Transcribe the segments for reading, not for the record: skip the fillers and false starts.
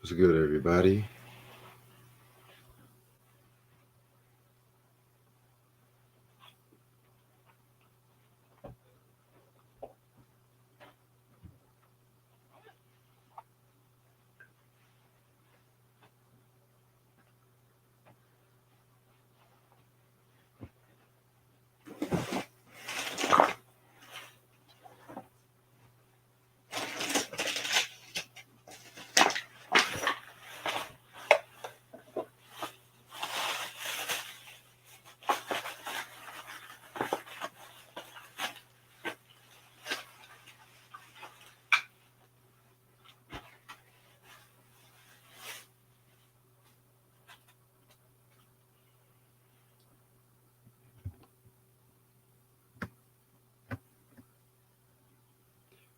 What's good, everybody?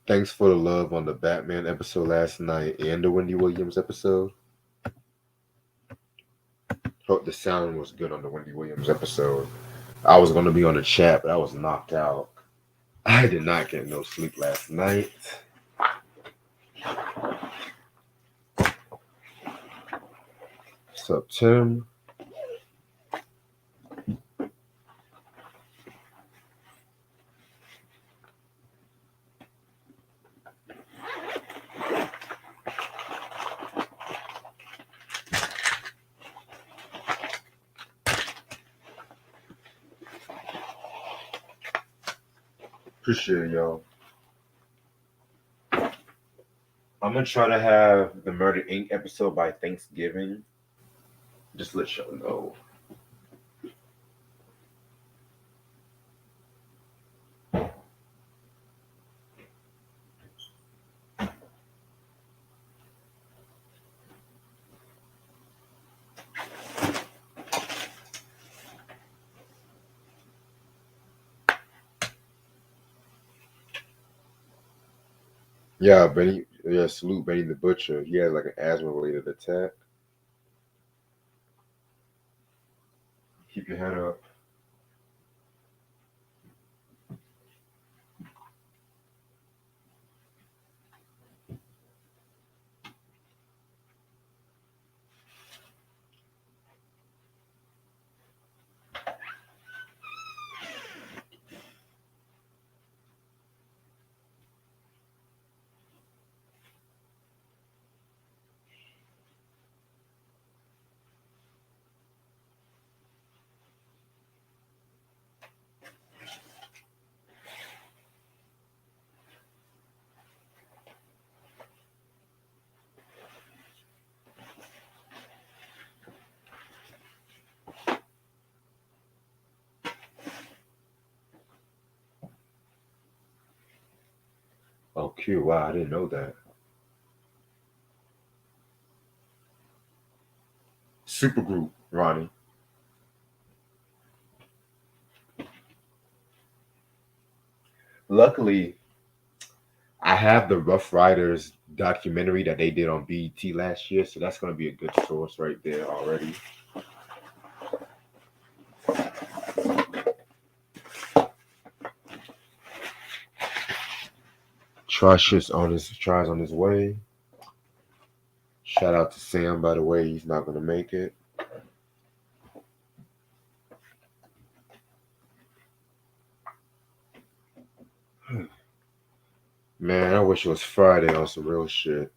Thanks for the love on the Batman episode last night and the Wendy Williams episode. Hope the sound was good on the Wendy Williams episode. I was going to be on the chat, but I was knocked out. I did not get no sleep last night. What's up, Tim? Appreciate it, y'all. I'm going to try to have the Murder Inc. episode by Thanksgiving. Just let y'all know. Yeah, Benny. Yeah, salute Benny the Butcher. He had like an asthma-related attack. Keep your head up. Oh, Q. Wow, I didn't know that. Supergroup, Ronnie. Luckily, I have the Rough Riders documentary that they did on BET last year, so that's going to be a good source right there already. Tries on his way. Shout out to Sam, by the way. He's not going to make it. Man, I wish it was Friday on some real shit.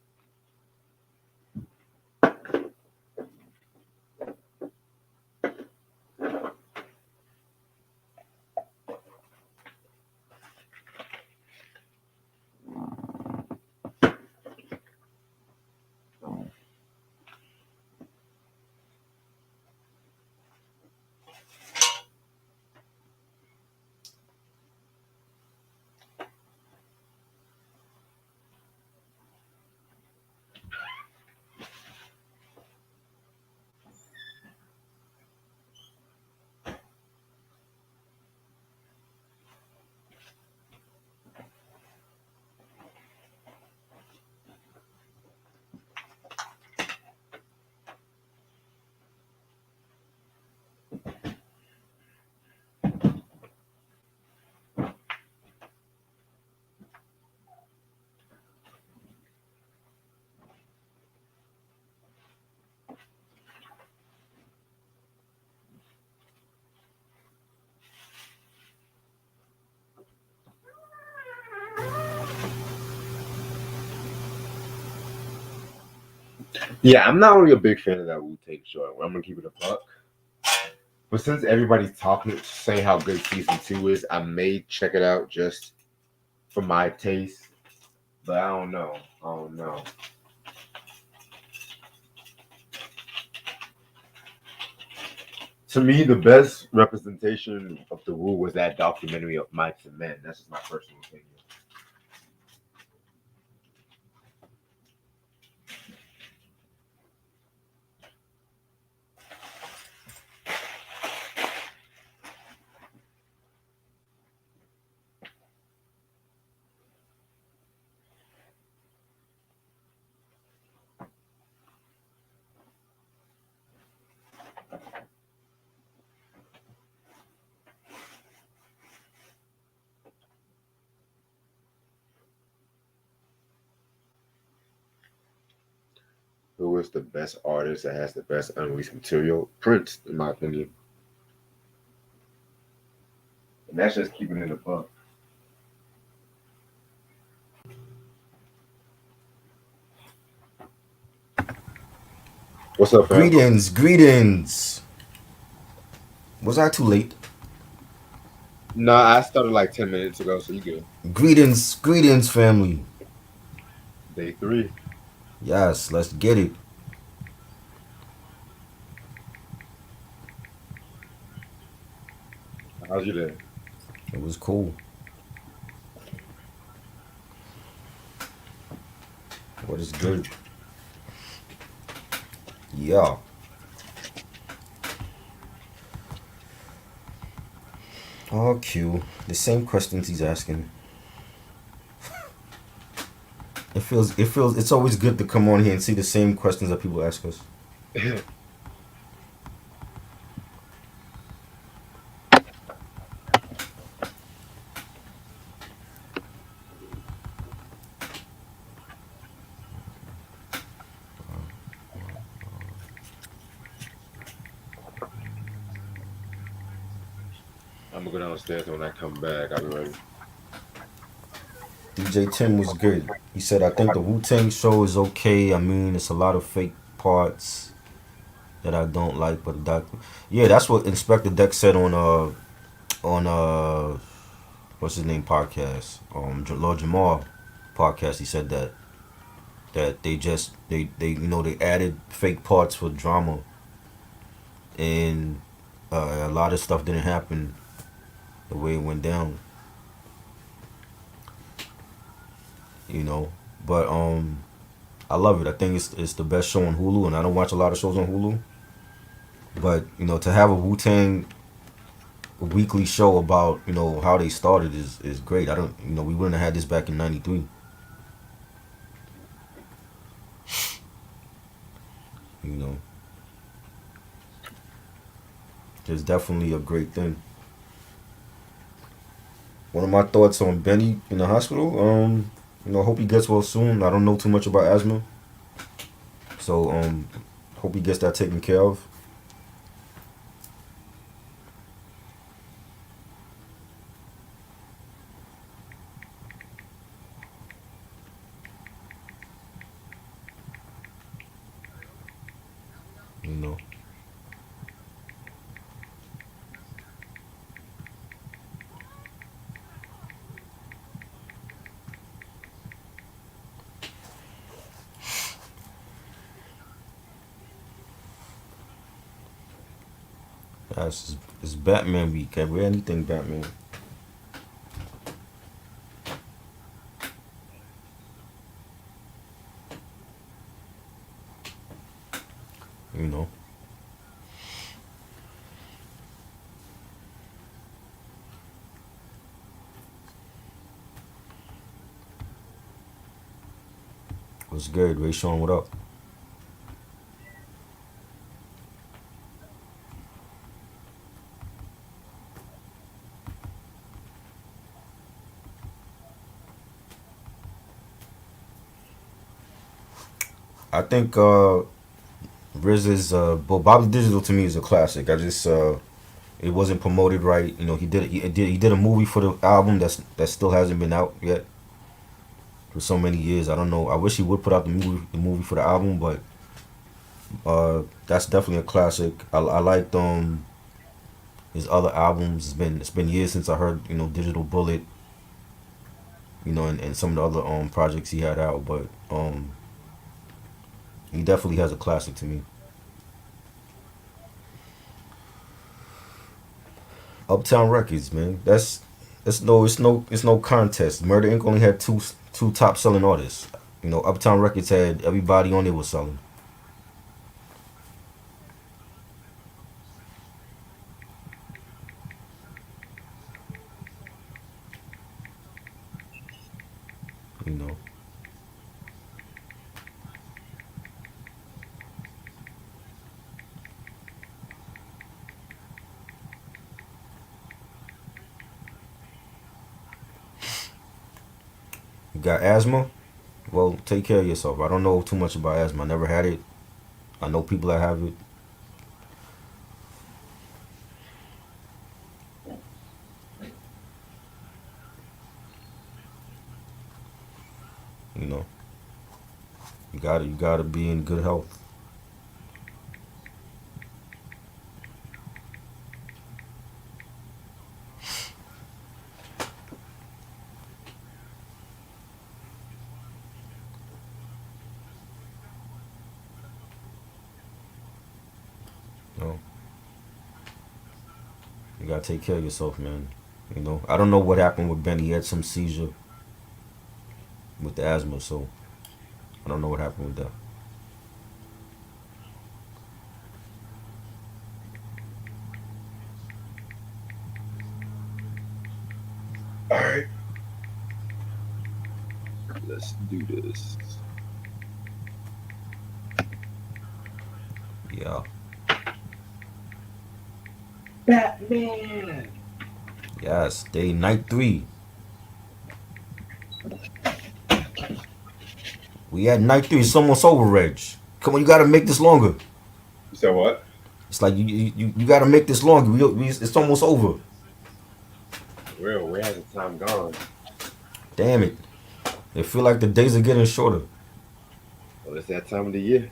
Yeah, I'm not really a big fan of that Wu Tang show. I'm gonna keep it a buck. But since everybody's talking, saying how good season 2 is, I may check it out just for my taste. But I don't know. I don't know. To me, the best representation of the Wu was that documentary of Mice and Men. That's just my personal opinion. Who is the best artist that has the best unreleased material? Prince, in my opinion. And that's just keeping it in the book. What's up, fam? Greetings, greetings. Was I too late? No, I started like 10 minutes ago, so you good. Greetings, greetings, family. Day 3. Yes, let's get it. How's your day? It was cool. What is good? Yeah. Oh, Q. The same questions he's asking. It's always good to come on here and see the same questions that people ask us. I'm gonna go downstairs when I come back. I'll be ready. DJ Tim was good. He said, I think the Wu Tang show is okay. I mean, it's a lot of fake parts that I don't like, but yeah, that's what Inspector Deck said on what's his name podcast, Lord Jamal podcast. He said that they they added fake parts for drama, and a lot of stuff didn't happen the way it went down. You know, but I love it. I think it's the best show on Hulu, and I don't watch a lot of shows on Hulu. But to have a Wu Tang weekly show about how they started is great. I don't we wouldn't have had this back in '93. You know, it's definitely a great thing. One of my thoughts on Benny in the hospital. Hope he gets well soon. I don't know too much about asthma, so hope he gets that taken care of. You know, it's Batman week. I read anything Batman. You know, what's good? Ray Sean, what up? I think Riz is well, Bobby Digital to me is a classic. I just it wasn't promoted right. He did a movie for the album that still hasn't been out yet for so many years. I don't know. I wish he would put out the movie for the album, but That's definitely a classic. I liked his other albums. It's been years since I heard Digital Bullet, and some of the other projects he had out, but he definitely has a classic to me. Uptown Records, man. It's no contest. Murder Inc. only had two top selling artists. Uptown Records had everybody on it was selling. You know, you got asthma. Well, take care of yourself. I don't know too much about asthma. I never had it. I know people that have it. You know, you gotta be in good health. You know, you gotta take care of yourself, man. I don't know what happened with Benny. He had some seizure with the asthma, so I don't know what happened with that. All right, let's do this. Yeah. Batman. Yes. Day night 3. We at night 3. It's almost over, Reg. Come on, you gotta make this longer. You said what? It's like you gotta make this longer. It's almost over. For real, where has the time gone? Damn it. It feel like the days are getting shorter. Well, it's that time of the year.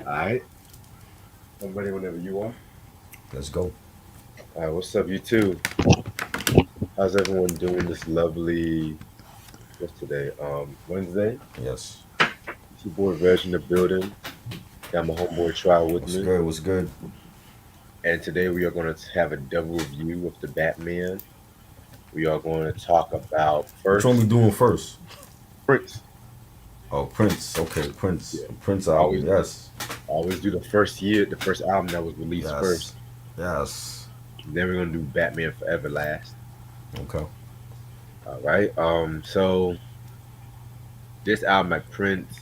All right, I'm ready whenever you are. Let's go. All right, what's up, you two? How's everyone doing this lovely, what's today? Wednesday? Yes. It's your boy Reg in the building. Got my homeboy Try with What's me. good? What's good? And today we are going to have a double review of the Batman. We are going to talk about Which one we first doing first? Prince. Oh, Prince. Okay, Prince. Yeah, Prince I album. always Yes. always do the first year, the first album that was released Yes. first. Yes. Then we're gonna do Batman Forever last. Okay. All right. So this album by Prince,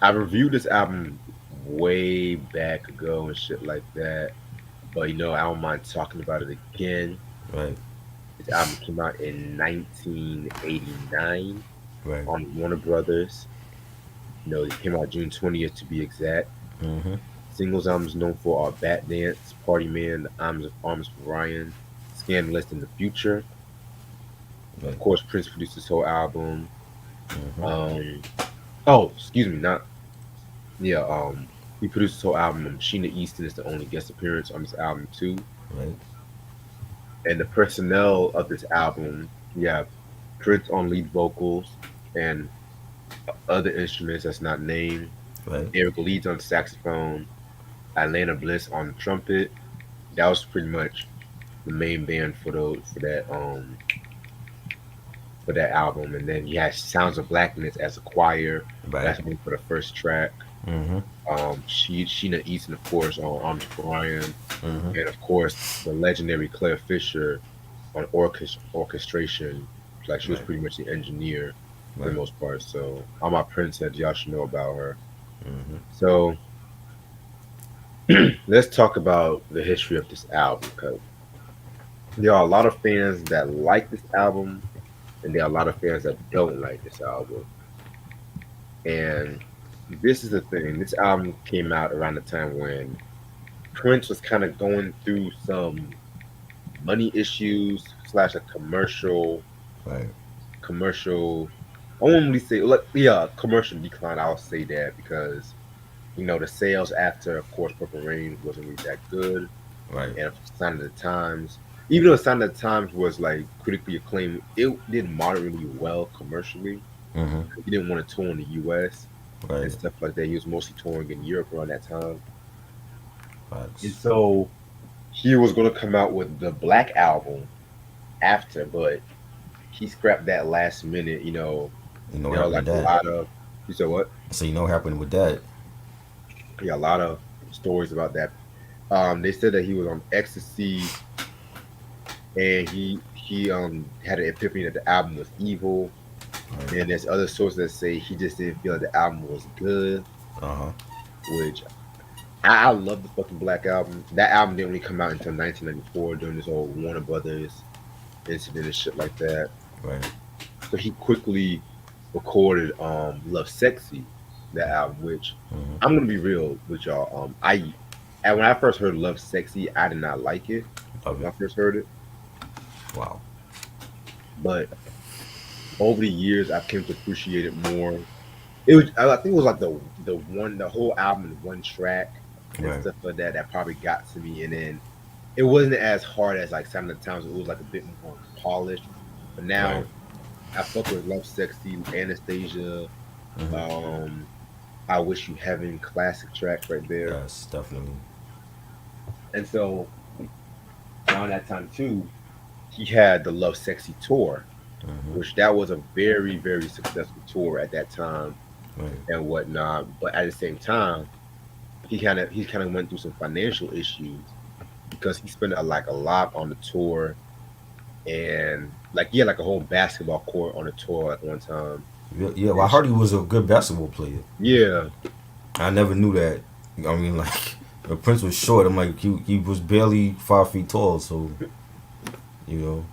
I reviewed this album way back ago and shit like that. But I don't mind talking about it again. Right. This album came out in 1989 Right. on Warner Brothers. It came out June 20th to be exact. Mm-hmm. Singles albums known for are Bat Dance, Party Man, The Arms for Ryan, Scandalous in the Future. Of Right. course, Prince produced this whole album. Mm-hmm. Um, oh, excuse me, not yeah. He produced this whole album. Sheena Easton is the only guest appearance on this album too. Right. And the personnel of this album, you have Prince on lead vocals and other instruments that's not named. Right. Eric Leeds on saxophone, Atlanta Bliss on trumpet. That was pretty much the main band for that album. And then he has Sounds of Blackness as a choir. Right. That's been for the first track. Mm-hmm. Sheena Easton, of course, on Arms for Ryan, Mm-hmm. and of course the legendary Claire Fisher on orchestration. Like she was Right. pretty much the engineer for the Right. most part. So all my Prince heads, y'all should know about her. Mm-hmm. So let's talk about the history of this album because there are a lot of fans that like this album, and there are a lot of fans that don't like this album. And this is the thing. This album came out around the time when Prince was kind of going through some money issues slash a commercial Right. commercial I won't really say like yeah, commercial decline. I'll say that because the sales after, of course, Purple Rain wasn't really that good, Right. and Sign of the Times, even though Sign of the Times was like critically acclaimed, it did moderately well commercially. Mm-hmm. He didn't want to tour in the U.S. and Right. stuff like that. He was mostly touring in Europe around that time, and Facts. so he was going to come out with the Black album after, but he scrapped that last minute. You know what There are happened like with a that? lot of you said what? So you know what happened with that? Yeah, a lot of stories about that. They said that he was on ecstasy and he had an epiphany that the album was evil. Right. And there's other sources that say he just didn't feel like the album was good, Uh huh. which I love the fucking Black album. That album didn't really come out until 1994 during this whole Warner Brothers incident and shit like that. Right. So he quickly recorded Love Sexy, that album, which Mm-hmm. I'm gonna be real with y'all. And when I first heard Love Sexy, I did not like it Love when it. I first heard it. Wow. But over the years I've come to appreciate it more. I think it was like the whole album in one track and Right. stuff like that that probably got to me, and then it wasn't as hard as like Sound of the Times. It was like a bit more polished. But Right. now I fuck with Love Sexy, Anastasia, Mm-hmm. um, I Wish You Heaven, classic tracks right there. Yes, definitely. And so around that time too, he had the Love Sexy tour, Mm-hmm. which that was a very, very successful tour at that time Right. and whatnot. But at the same time, he kind of went through some financial issues because he spent a lot on the tour and like he had like a whole basketball court on the tour at one time. Yeah, yeah, well, I And heard he was a good basketball player. yeah, I never knew that. I mean, like, the Prince was short. I'm like, he was barely 5 feet tall, so, you know,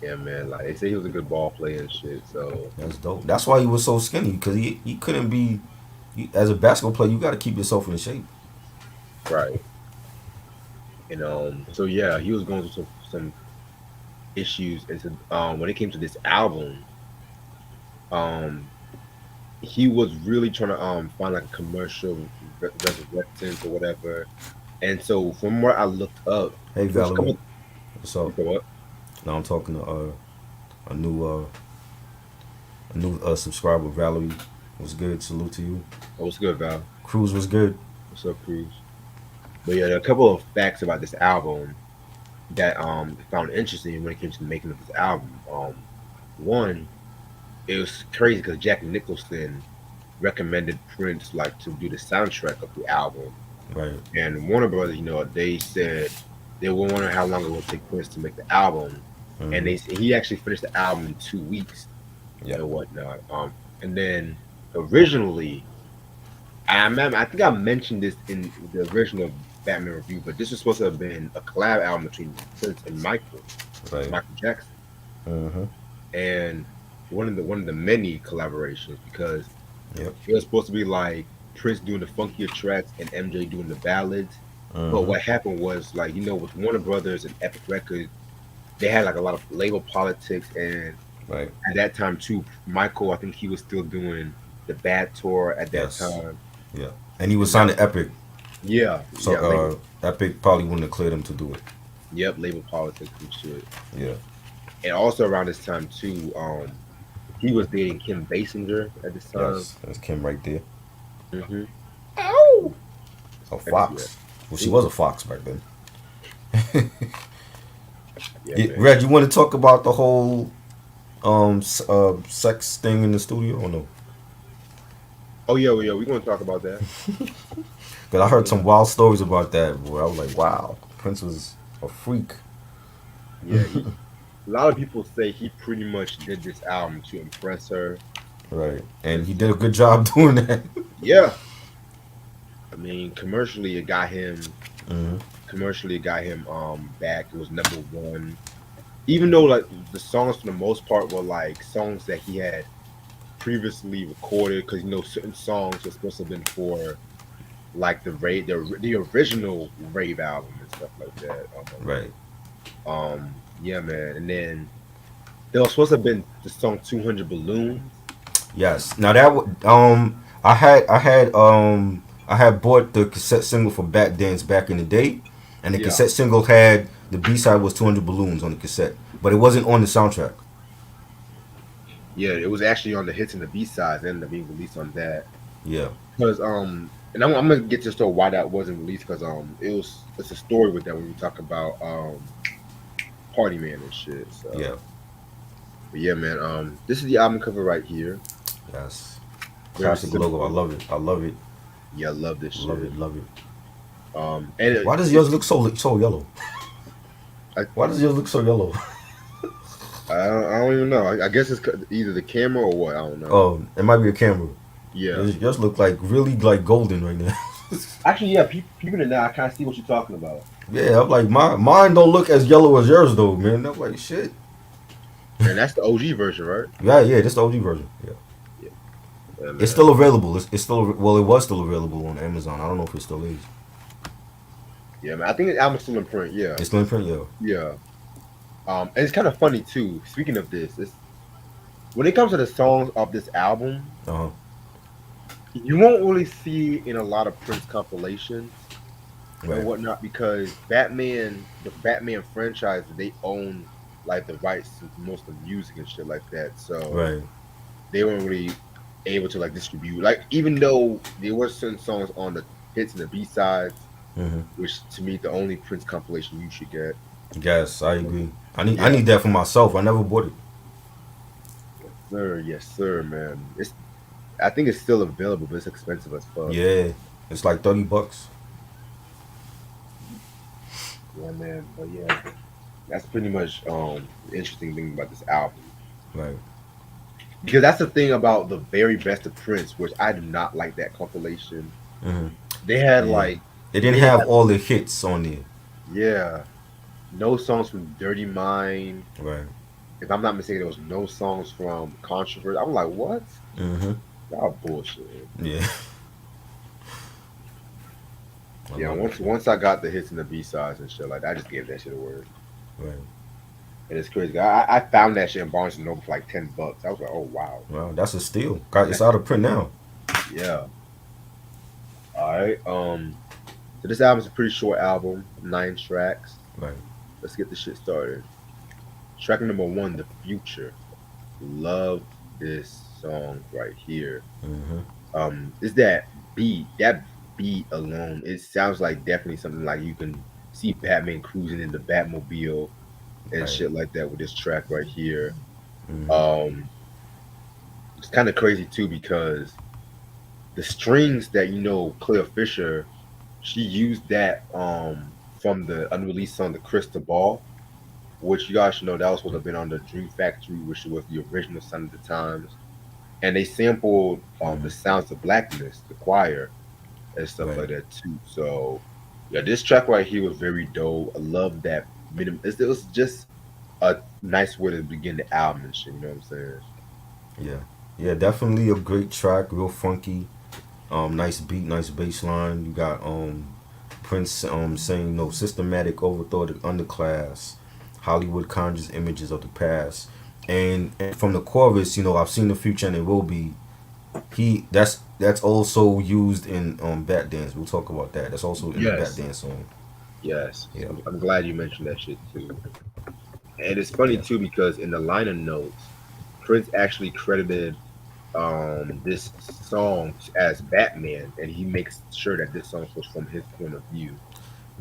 yeah, man. Like they say he was a good ball player and shit. So that's dope. That's why he was so skinny, because he couldn't be, as a basketball player, you got to keep yourself in shape. right. And so yeah, he was going through some issues. And so when it came to this album, um he was really trying to find like a commercial resurrectance or whatever. And so from where I looked up, Hey, there's a Valerie, couple. what's up? You know what? Now I'm talking to a new subscriber, Valerie. Was good. Salute to you. Oh, what's good, Val? Cruz was good. What's up, Cruz? But yeah, there are a couple of facts about this album that I found interesting when it came to the making of this album. One, it was crazy because Jack Nicholson recommended Prince like to do the soundtrack of the album, Right. and Warner Brothers, they said they were wondering how long it would take Prince to make the album, and Mm-hmm. he actually finished the album in 2 weeks Yeah. and whatnot. And then originally, I think I mentioned this in the original Batman review, but this was supposed to have been a collab album between Prince and Right. Michael Jackson, Mm-hmm. and one of the many collaborations because Yep. it was supposed to be like Prince doing the funkier tracks and MJ doing the ballads. But Mm-hmm. what happened was like with Warner Brothers and Epic Records, they had like a lot of label politics, and Right. at that time too, Michael, I think he was still doing the Bad tour at that Yes. time. Yeah. And he was And signed that, to Epic, yeah, so yeah, label, Epic probably wouldn't have cleared him to do it. yep, label politics and shit. Yeah. And also around this time too, he was dating Kim Basinger at this time. Yes. That's Kim right there. Hmm. A Yeah, fox. Well, she ooh, was a fox back then. yeah, Yeah, man. Red, you want to talk about the whole sex thing in the studio or no? Oh yeah, well, yeah, we're gonna talk about that. Because I heard Yeah, some wild stories about that. Boy, I was like, wow, Prince was a freak. yeah. A lot of people say he pretty much did this album to impress her Right. And and he did a stuff. good job doing that. Yeah, I mean, commercially, it got him. Hmm. Commercially, it got him back. It was #1. Even though like the songs for the most part were like songs that he had previously recorded, because certain songs were supposed to have been for like the original rave album and stuff like that. Right. Yeah, man. And then there was supposed to have been the song 200 Balloons, Yes. Now that I had bought the cassette single for Back Dance back in the day, and the Yeah, cassette single had the B side was 200 Balloons on the cassette, but it wasn't on the soundtrack. yeah, it was actually on the hits and the B sides, ended up being released on that. Yeah. Because and I'm gonna get to why that wasn't released because it's a story with that when we talk about Party Man and shit. So, Yeah. but yeah, man, this is the album cover right here. Yes. Very Classic logo. I simple. love it. I love it. Yeah, I love this Love shit. it. Love it. And Why does yours it's look so yellow? I, Why does yours look so yellow? I don't even know. I guess it's either the camera or what. I don't know. Oh, it might be a camera. Yeah, Yours look like really like golden right now. actually, yeah. People in now, I kind of see what you're talking about. Yeah, I'm like mine don't look as yellow as yours though, man. I'm like shit. And that's the OG version, right? Yeah, yeah, this the OG version. Yeah, Yeah, yeah, it's man. still available. It's still well, it was still available on Amazon. I don't know if it still is. Yeah, man. I think the album's still in print. Yeah, It's still in print, yeah. yeah. And it's kind of funny too. Speaking of this, when it comes to the songs of this album, Uh huh. you won't really see in a lot of Prince compilations and Right, whatnot because the Batman franchise, they own like the rights to most of the music and shit like that. So right. they weren't really able to like distribute. Like even though there were certain songs on the hits and the B sides, Mm-hmm. which to me the only Prince compilation you should get. Yes, I agree. I Yeah, need that for myself. I never bought it. sir. Yes, sir, man. I think it's still available, but it's expensive as fuck. Yeah, it's like $30. Yeah, man. But yeah, that's pretty much the interesting thing about this album. Right. Because that's the thing about the very best of Prince, which I do not like that compilation. Mm-hmm. They had Yeah. like It didn't they had have all the hits on there. yeah, no songs from Dirty Mind. Right. If I'm not mistaken, there was no songs from Controversy. I'm like, what? Mm-hmm. Y'all bullshit. Yeah. I Yeah, love it. once I got the hits and the B sides and shit like that, I just gave that shit a word. Right. And it's crazy. I found that shit in Barnes and Noble for like $10. I was like, oh wow. Wow, that's a steal. It's out of print now. Yeah. All right. So this album's a pretty short album, 9 tracks. Right. Let's get this shit started. Track number one, The Future. Love this song right here. Mm-hmm. Is that beat alone, it sounds like definitely something like you can see Batman cruising in the Batmobile and Right. shit like that with this track right here. Mm-hmm. Um, it's kind of crazy too because the strings that Claire Fisher, she used that from the unreleased song The Crystal Ball, which you guys should know that was supposed to have been on the Dream Factory, which was the original Sign of the Times. And they sampled Mm-hmm. the Sounds of Blackness, the choir, and stuff Right. like that too. So yeah, this track right here was very dope. I love that it was just a nice way to begin the album and shit, you know what I'm saying? Yeah. Yeah, definitely a great track, real funky. Nice beat, nice bass line. You got Prince saying no systematic overthrow of the underclass. Hollywood conjures images of the past. And from the chorus, I've seen the future and it will be. That's also used in Bat Dance. We'll talk about that. That's also in the Bat Yes. Dance song. Yes. Yeah. I'm glad you mentioned that shit too. And it's funny Yeah. too because in the liner notes, Prince actually credited this song as Batman, and he makes sure that this song was from his point of view.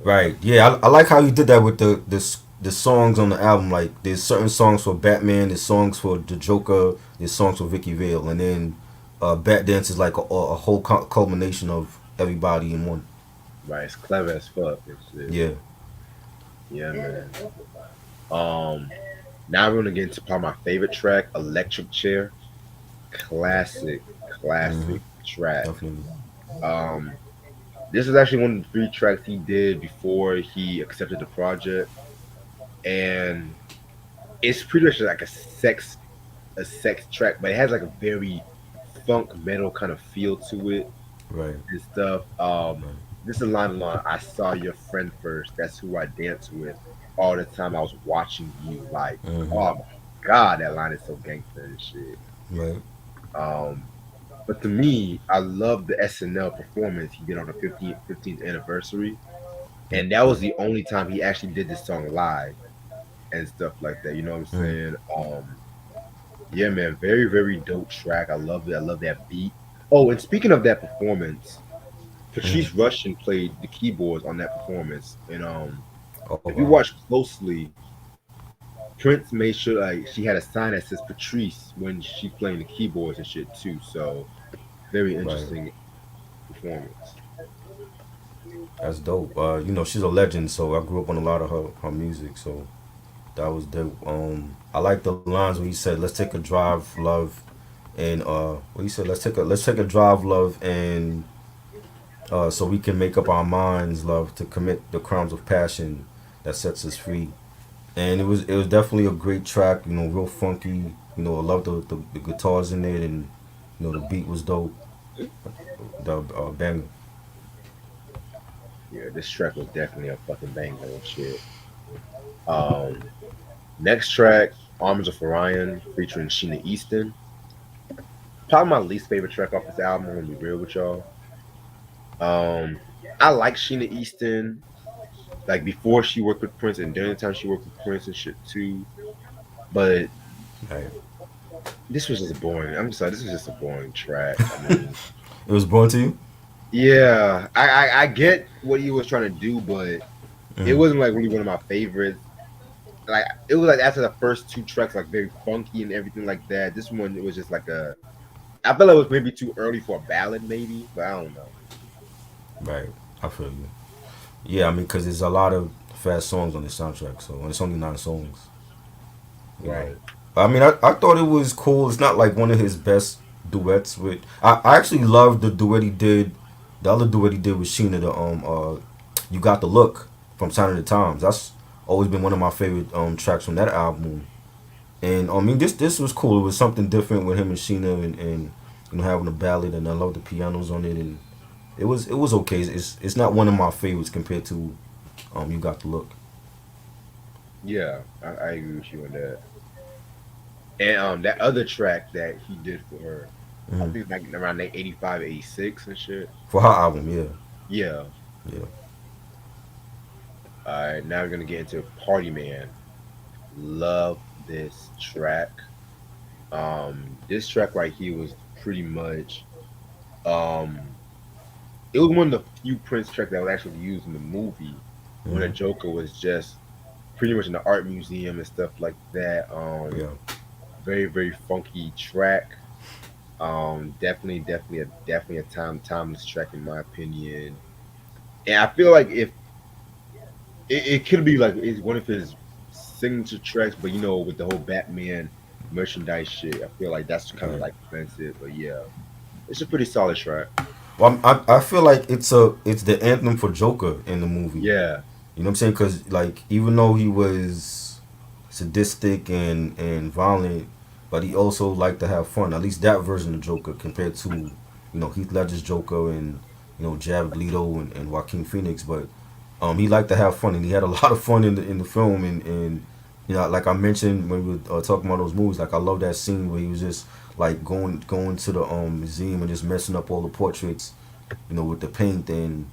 Right. Yeah, I like how you did that with the songs on the album. Like there's certain songs for Batman, there's songs for the Joker, there's songs for Vicky Vale, and then Bat Dance is like a whole culmination of everybody in one. Right, it's clever as fuck. And shit. Yeah. Yeah, man. Um, Now we're gonna get into probably my favorite track, Electric Chair. Classic, Hmm. classic track. Definitely. Um, this is actually one of the 3 tracks he did before he accepted the project, and it's pretty much like a sex track, but it has like a very funk metal kind of feel to it Right. and stuff. Right. This is a line along. I saw your friend first. That's who I dance with all the time. I was watching you. Like, Hmm. oh my god, that line is so gangster and shit. Right. Um, but to me, I love the SNL performance he did on the 15th anniversary, Yeah. and that was the only time he actually did this song live and stuff like that. You know what I'm Mm, saying? Yeah, man, very very dope track. I love it. I love that beat. Oh, and speaking of that performance, mm. Patrice Rushen played the keyboards on that performance, and Oh if you wow. watch closely, Prince made sure like she had a sign that says Patrice when she's playing the keyboards and shit too. So very Right. interesting performance. That's dope. She's a legend, so I grew up on a lot of her music, so that was dope. I like the lines where he said, "Let's take a drive, love," and what he said, "Let's take a drive, love, and so we can make up our minds, love, to commit the crimes of passion that sets us free." And it was definitely a great track. Real funky. I love the guitars in it, and the beat was dope. The banger. Yeah, this track was definitely a fucking banger and shit. Um, Next track, Arms of Orion featuring Sheena Easton. Probably my least favorite track off this album. I'm gonna be real with y'all. Um, I like Sheena Easton like before she worked with Prince and during the time she worked with Prince and shit too. But Right. this was just boring. I'm sorry, this was just a boring track. I mean, It was born to you. yeah, I get what he was trying to do, but it Mm. wasn't like really one of my favorites. Like it was like after the first two tracks, like very funky and everything like that. This one it was just like a. I felt like it was maybe too early for a ballad, maybe, but I don't know. Right. I feel you. Yeah, I mean, because there's a lot of fast songs on this soundtrack, so and it's only 9 songs. You know. Right. I mean, I thought it was cool. It's not like one of his best duets with. I actually love the duet he did. The other duet he did with Sheena, the "You Got the Look" from Sign of the Times. That's always been one of my favorite tracks from that album. And I mean, this was cool. It was something different with him and Sheena, and having a ballad, and I love the pianos on it, and it was okay. It's not one of my favorites compared to "You Got the Look." Yeah, I agree with you on that. And that other track that he did for her, I Hmm. think like around like 85, 86 and shit. For her album, yeah, Yeah. yeah. All right, now we're gonna get into Party Man. Love this track. This track right here was pretty much um it was one of the few Prince tracks that was actually used in the movie when the Hmm. Joker was just pretty much in the art museum and stuff like that. Yeah. Very, very funky track. Definitely a timeless track in my opinion. And I feel like if it could be like it's one of his signature tracks, but with the whole Batman merchandise shit, I feel like that's kind of Right. like offensive. But yeah, it's a pretty solid track. Well, I feel like it's the anthem for Joker in the movie. Yeah, You know what I'm saying? Because like even though he was sadistic and violent, but he also liked to have fun. At least that version of Joker compared to Heath Ledger's Joker and Jared Leto and Joaquin Phoenix. But he liked to have fun, and he had a lot of fun in the film. And like I mentioned when we were talking about those movies, like I love that scene where he was just like going to the museum and just messing up all the portraits, with the paint. And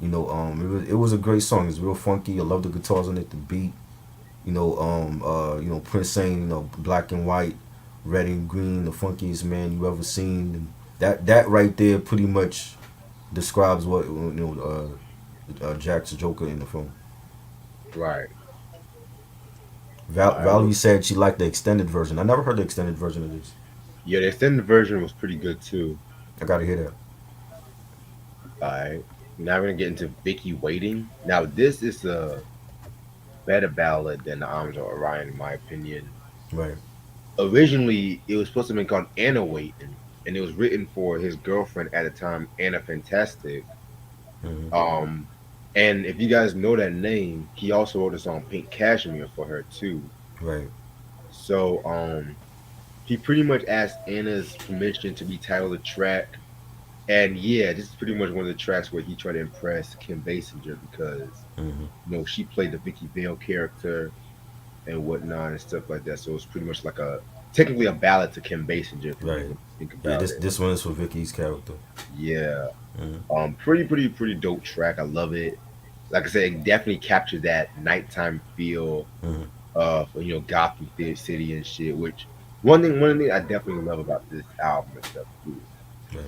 it was a great song. It's real funky. I love the guitars on it, the beat. Prince saying, black and white, red and green, the funkiest man you ever seen. And that right there pretty much describes what Jack's Joker in the film. right. Valerie said she liked the extended version. I never heard the extended version of this. Yeah, the extended version was pretty good too. I gotta hear that. All right. Now we're gonna get into Vicky Waiting. Now this is a better ballad than the Arms of Orion, in my opinion. Right. Originally, it was supposed to be called Anna Waiting, and it was written for his girlfriend at the time, Anna Fantastic. Hmm. Um, and if you guys know that name, he also wrote a song Pink Cashmere for her too. Right. So he pretty much asked Anna's permission to be titled the track. And yeah, this is pretty much one of the tracks where he tried to impress Kim Basinger because Hmm. she played the Vicky Vale character and whatnot and stuff like that. So it's pretty much like a technically a ballad to Kim Basinger if you Right. really think Yeah. about This it. this one is for Vicky's character. Yeah. Mm-hmm. Pretty dope track. I love it. Like I said, it definitely captured that nighttime feel Mm-hmm. of Gotham City and shit. Which one thing I definitely love about this album and stuff too. Right.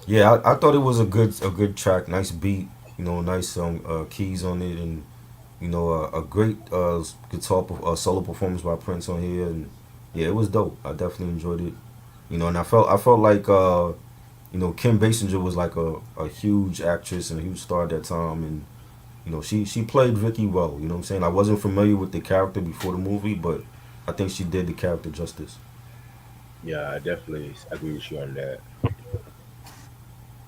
Yeah, I thought it was a good track, nice beat, nice keys on it, and a great solo performance by Prince on here, and yeah, it was dope. I definitely enjoyed it, and I felt like Kim Basinger was like a huge actress and a huge star at that time, and she played Vicky well. You know what I'm saying? I wasn't familiar with the character before the movie, but I think she did the character justice. Yeah, I definitely agree with you on that.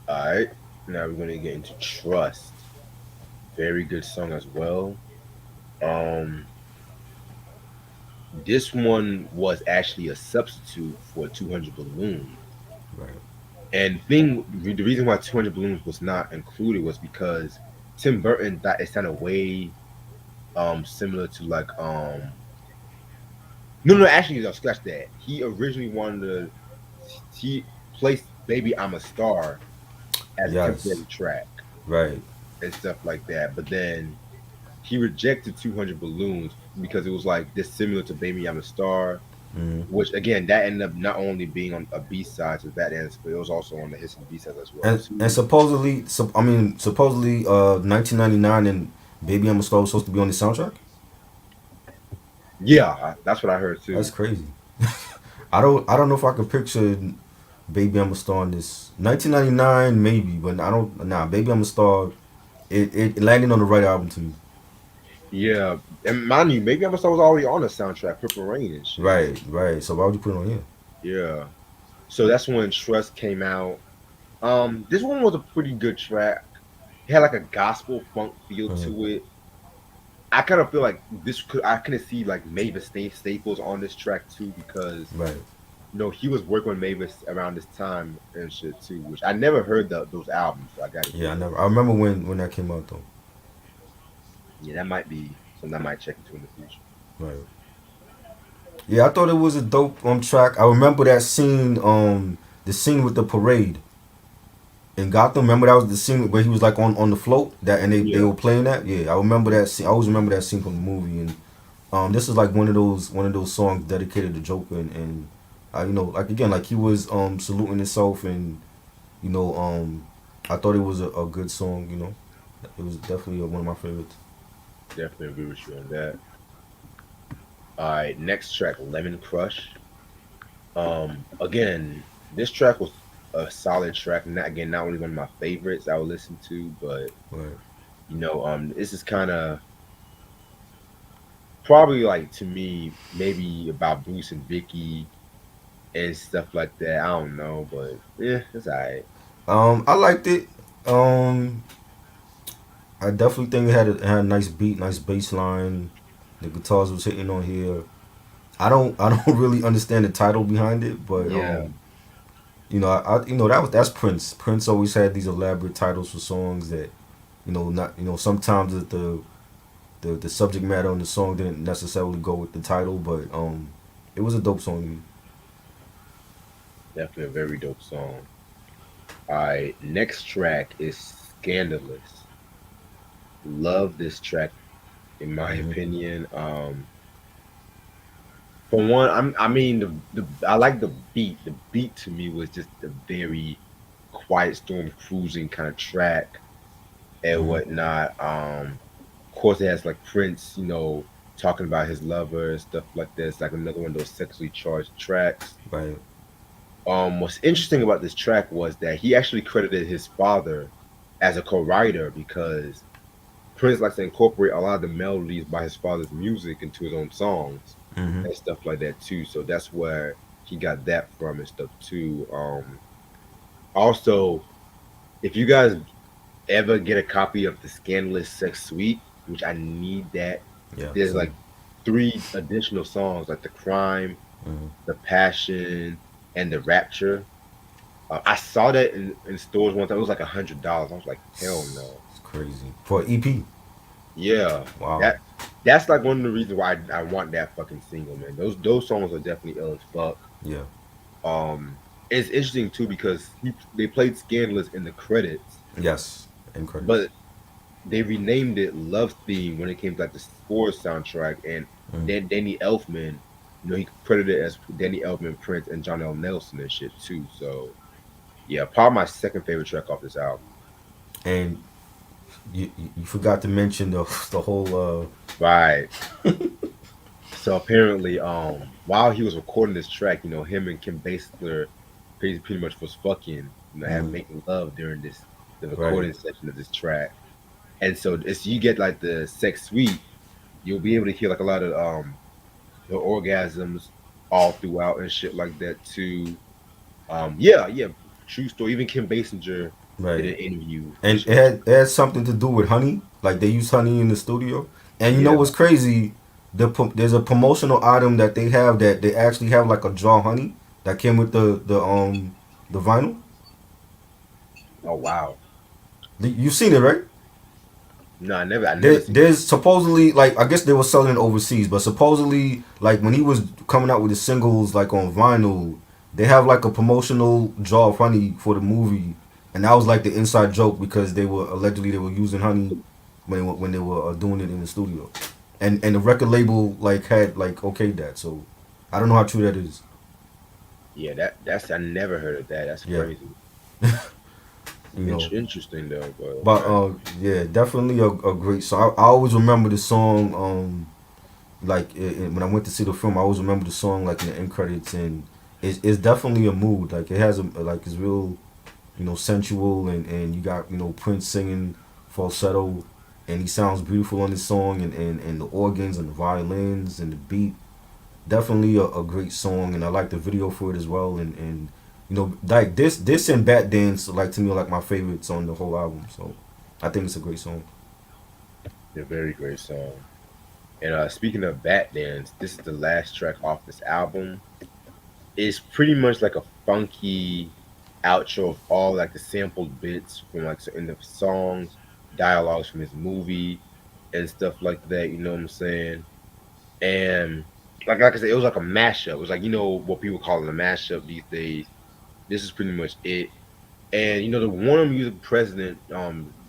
All right, now we're gonna get into Trust. Very good song as well. Um, this one was actually a substitute for 200 Balloons. Right. And the reason why 200 Balloons was not included was because Tim Burton thought it sounded way similar to like no, actually no, scratch that. He originally wanted to he placed Baby I'm a Star as a Yes. temporary track Right. and stuff like that. But then he rejected 200 Balloons because it was like this similar to Baby I'm a Star, Mm-hmm. which again that ended up not only being on a B side to that end, but it was also on the hits and B sides as well And too. supposedly, 1999 and Baby I'm a Star was supposed to be on the soundtrack. Yeah, that's what I heard That's too. crazy. I don't know if I could picture Baby I'm a Star in this 1999 maybe, but I don't. Nah, Baby I'm a Star. It landed on the right album to me. Yeah, and mind you, Baby I'm a Star was already on the soundtrack, Purple Rain and shit. Right, right. So why would you put it on here? Yeah, so that's when Trust came out. This one was a pretty good track. It had like a gospel funk feel Mhm. to it. I kind of feel like I kind of see like Mavis Staples on this track too because Right. he was working with Mavis around this time and shit too, which I never heard those albums, so I got to Yeah, hear I those. never. I remember when that came out though. Yeah, that might be something I might check into in the future. Right. Yeah, I thought it was a dope track. I remember that scene, the scene with the parade in Gotham. Remember that was the scene where he was like on the float that, and they Yeah, were playing that. Yeah, I remember that scene. I always remember that scene from the movie, and this is like one of those songs dedicated to Joker, and like again, like he was saluting himself, and you know, I thought it was a good song. It was definitely one of my favorites. definitely agree with you on that. All right, next track, Lemon Crush. Again, this track was a solid track. Not only one of my favorites I would listen to, but Right. this is kind of probably like to me maybe about Bruce and Vicky and stuff like that. I don't know, but yeah, it's alright. I liked it. Um, I definitely think it had a nice beat, nice bass line. The guitars was hitting on here. I don't really understand the title behind it, but Yeah, that's Prince. Prince always had these elaborate titles for songs that not sometimes the subject matter on the song didn't necessarily go with the title, but it was a dope song. definitely a very dope song. All right, next track is Scandalous. Love this track in my Mm-hmm. opinion. For one, I mean I like the beat. The beat to me was just a very quiet storm cruising kind of track and Mm-hmm. whatnot. Of course, it has like Prince, talking about his lover and stuff like this. Like another one of those sexually charged tracks. Right. What's interesting about this track was that he actually credited his father as a co-writer because Prince likes to incorporate a lot of the melodies by his father's music into his own songs Mm-hmm. and stuff like that too. So that's where he got that from and stuff too. Also, if you guys ever get a copy of the Scandalous Sex Suite, which I need that, Yeah. there's Same. like three additional songs like the Crime, Mm-hmm. the Passion, and the Rapture. I saw that in stores one time. It was like $100. I was like, hell no. It's crazy for EP. Yeah, Wow. that. That's like one of the reasons why I want that fucking single, man. Those songs are definitely ill as fuck. Yeah. Um, it's interesting too because they played "Scandalous" in the credits, Yes. In credits. but they renamed it "Love Theme" when it came to like the Force soundtrack. And Mm. then Danny Elfman, he credited as Danny Elfman, Prince, and John L. Nelson and shit too. So yeah, probably my second favorite track off this album. And you forgot to mention the the whole Right. So apparently, while he was recording this track, him and Kim Basinger pretty much was fucking, have mm, making love during the right. recording section of this track. And so as you get like the sex suite, you'll be able to hear like a lot of the orgasms all throughout and shit like that too. Yeah, yeah, true story. Even Kim Basinger did Right. an interview, And which was it had something to do with honey. Like they use honey in the studio. And you know yeah. what's crazy? There's a promotional item that they have that they actually have like a jar of honey that came with the vinyl. Oh wow. You've seen it, right? No, I never seen that. There's supposedly like I guess they were selling it overseas, but supposedly like when he was coming out with the singles like on vinyl, they have like a promotional jar of honey for the movie, and that was like the inside joke because they were using honey when they were doing it in the studio, and the record label like had like okayed that, so I don't know how true that is. Yeah, that's I never heard of that. That's Yeah, crazy. you know. Interesting though, but But okay. yeah, definitely a great song. I always remember the song. Like when I went to see the film, I always remember the song like in the end credits, and it's definitely a mood. Like it has a like it's real, sensual, and you got Prince singing falsetto, and he sounds beautiful on this song, and the organs and the violins and the beat. Definitely a great song, and I like the video for it as well, and like this and Bat Dance like to me are like my favorites on the whole album. So I think it's a great song. A very great song. And speaking of Bat Dance, this is the last track off this album. It's pretty much like a funky outro of all like the sampled bits from like in the songs, dialogues from his movie, and stuff like that. You know what I'm saying? And like I said, it was like a mashup. It was like what people call it a mashup these days. This is pretty much it. And the Warner Music president,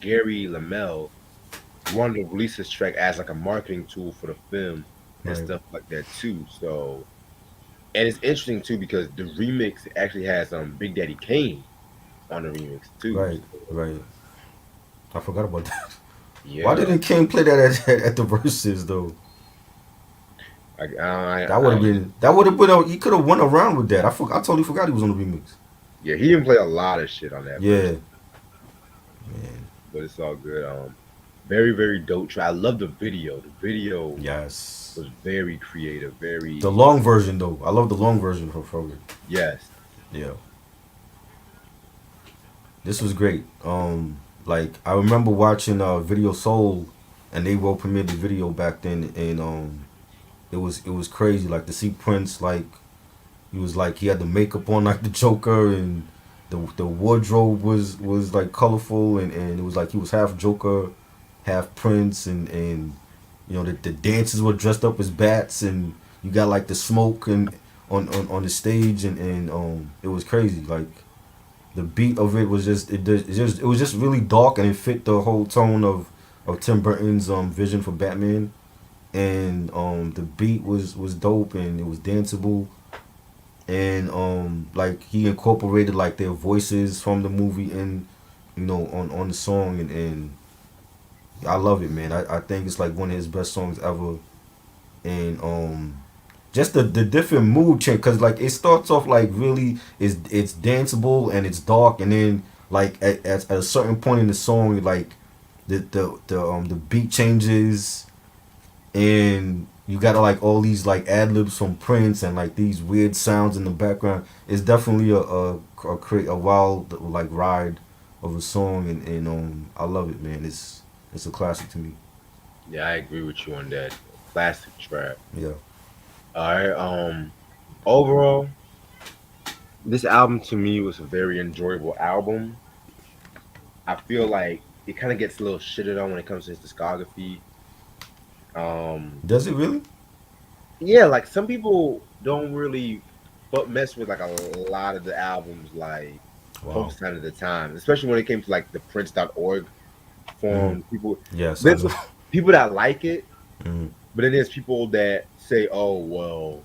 Gary Lamel, wanted to release this track as like a marketing tool for the film and Right, stuff like that too. So, and it's interesting too because the remix actually has Big Daddy Kane on the remix too. right, So, right. I forgot about that. Why yeah, didn't King play that at the verses though? That would have been he could have went around with that. I totally forgot he was on the remix. yeah, he didn't play a lot of shit on that verse, Yeah, man. but it's all good. Very very dope track. I love the video. The video Yes. was very creative. The Very long version though. I love the long version for it. yes. Yeah. This was great. Like I remember watching Video Soul, and they world premiered the video back then, and it was crazy. Like to see Prince, like he had the makeup on like the Joker, and the wardrobe was like colorful, and it was like he was half Joker, half Prince, and the dancers were dressed up as bats, and you got like the smoke and on the stage, and it was crazy. Like the beat of it was it was just really dark, and it fit the whole tone of Tim Burton's vision for Batman, and the beat was dope, and it was danceable, and like he incorporated like their voices from the movie in on the song, and I love it, man. I think it's like one of his best songs ever, and just the different mood change, because like it starts off like really it's danceable and it's dark, and then like at a certain point in the song, like the beat changes, and you got like all these like ad libs from Prince and like these weird sounds in the background. It's definitely a wild like ride of a song, and I love it, man. It's a classic to me. Yeah, I agree with you on that. Classic track. Yeah. All right. Overall, this album to me was a very enjoyable album. I feel like it kind of gets a little shitted on when it comes to his discography. Um, Does it really? yeah, like some people don't really but mess with like a lot of the albums like Wow. post time at the time, especially when it came to like the Prince.org Mm-hmm. forum. People Yes, I there's know. people that like it, Mm-hmm. but then there's people that say, "Oh, well,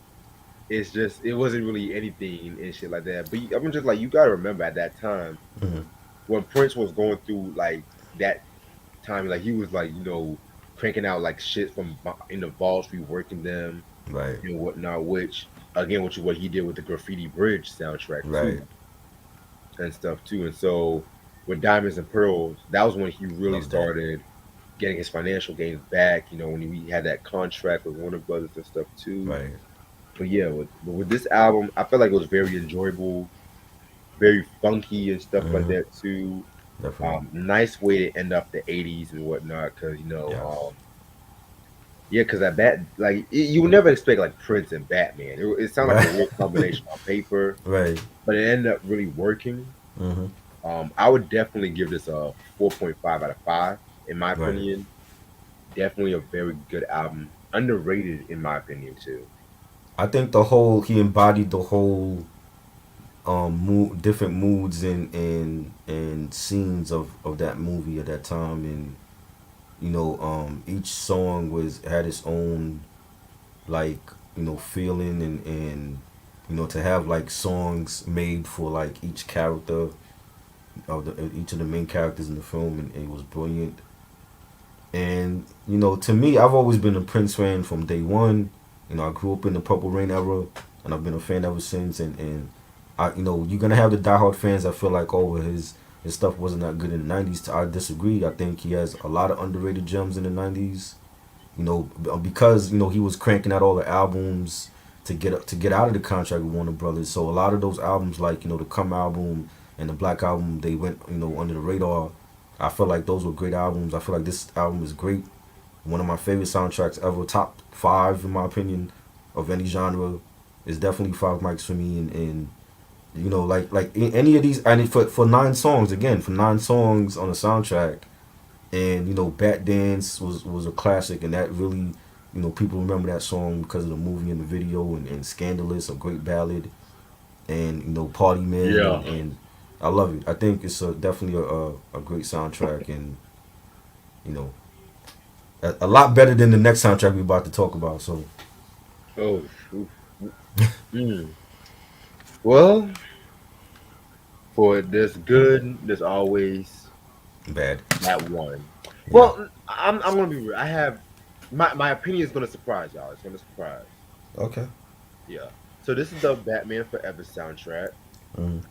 it's just it wasn't really anything and shit like that." But I'm just like, you gotta remember at that time Mm-hmm. when Prince was going through like that time, like he was like cranking out like shit from in the vaults, reworking them Right. and whatnot. Which again, which is what he did with the Graffiti Bridge soundtrack Right. too and stuff too. And so with Diamonds and Pearls, that was when he really Love that. started getting his financial gains back. When he had that contract with Warner Brothers and stuff too. Right. But yeah, with this album, I felt like it was very enjoyable, very funky and stuff like Mm-hmm. that too. Definitely. Nice way to end up the '80s and whatnot, because Yes. yeah, because that you would never expect like Prince and Batman. It sounded like Right. a weird combination on paper, Right. but it ended up really working. Mm-hmm. I would definitely give this a 4.5 out of 5, in my Right. opinion. Definitely a very good album, underrated in my opinion too. I think the whole he embodied the whole different moods and scenes of that movie at that time, and each song was had its own like feeling, and to have like songs made for like each character each of the main characters in the film, and it was brilliant. And to me, I've always been a Prince fan from day one. I grew up in the Purple Rain era, and I've been a fan ever since. And you're gonna have the diehard fans that feel like, oh, his stuff wasn't that good in the '90s. I disagree. I think he has a lot of underrated gems in the '90s. Because he was cranking out all the albums to get out of the contract with Warner Brothers. So a lot of those albums, like the Come album and the Black album, they went under the radar. I feel like those were great albums. I feel like this album is great. One of my favorite soundtracks ever. Top five in my opinion of any genre. Is definitely Five Mics for me. And like any of these. And for 9 songs, again, for 9 songs on the soundtrack, and Bat Dance was a classic, and that really people remember that song because of the movie and the video, and Scandalous, a great ballad, and Party Man, Yeah. and I love it. I think it's definitely a great soundtrack, and you know a lot better than the next soundtrack we're about to talk about. So Oh, oof. Mm. Well, for this good, there's always bad. that one. Yeah. Well, I'm gonna be real. I have my opinion is gonna surprise y'all. It's gonna surprise. Okay. Yeah. So this is the Batman Forever soundtrack. Mm.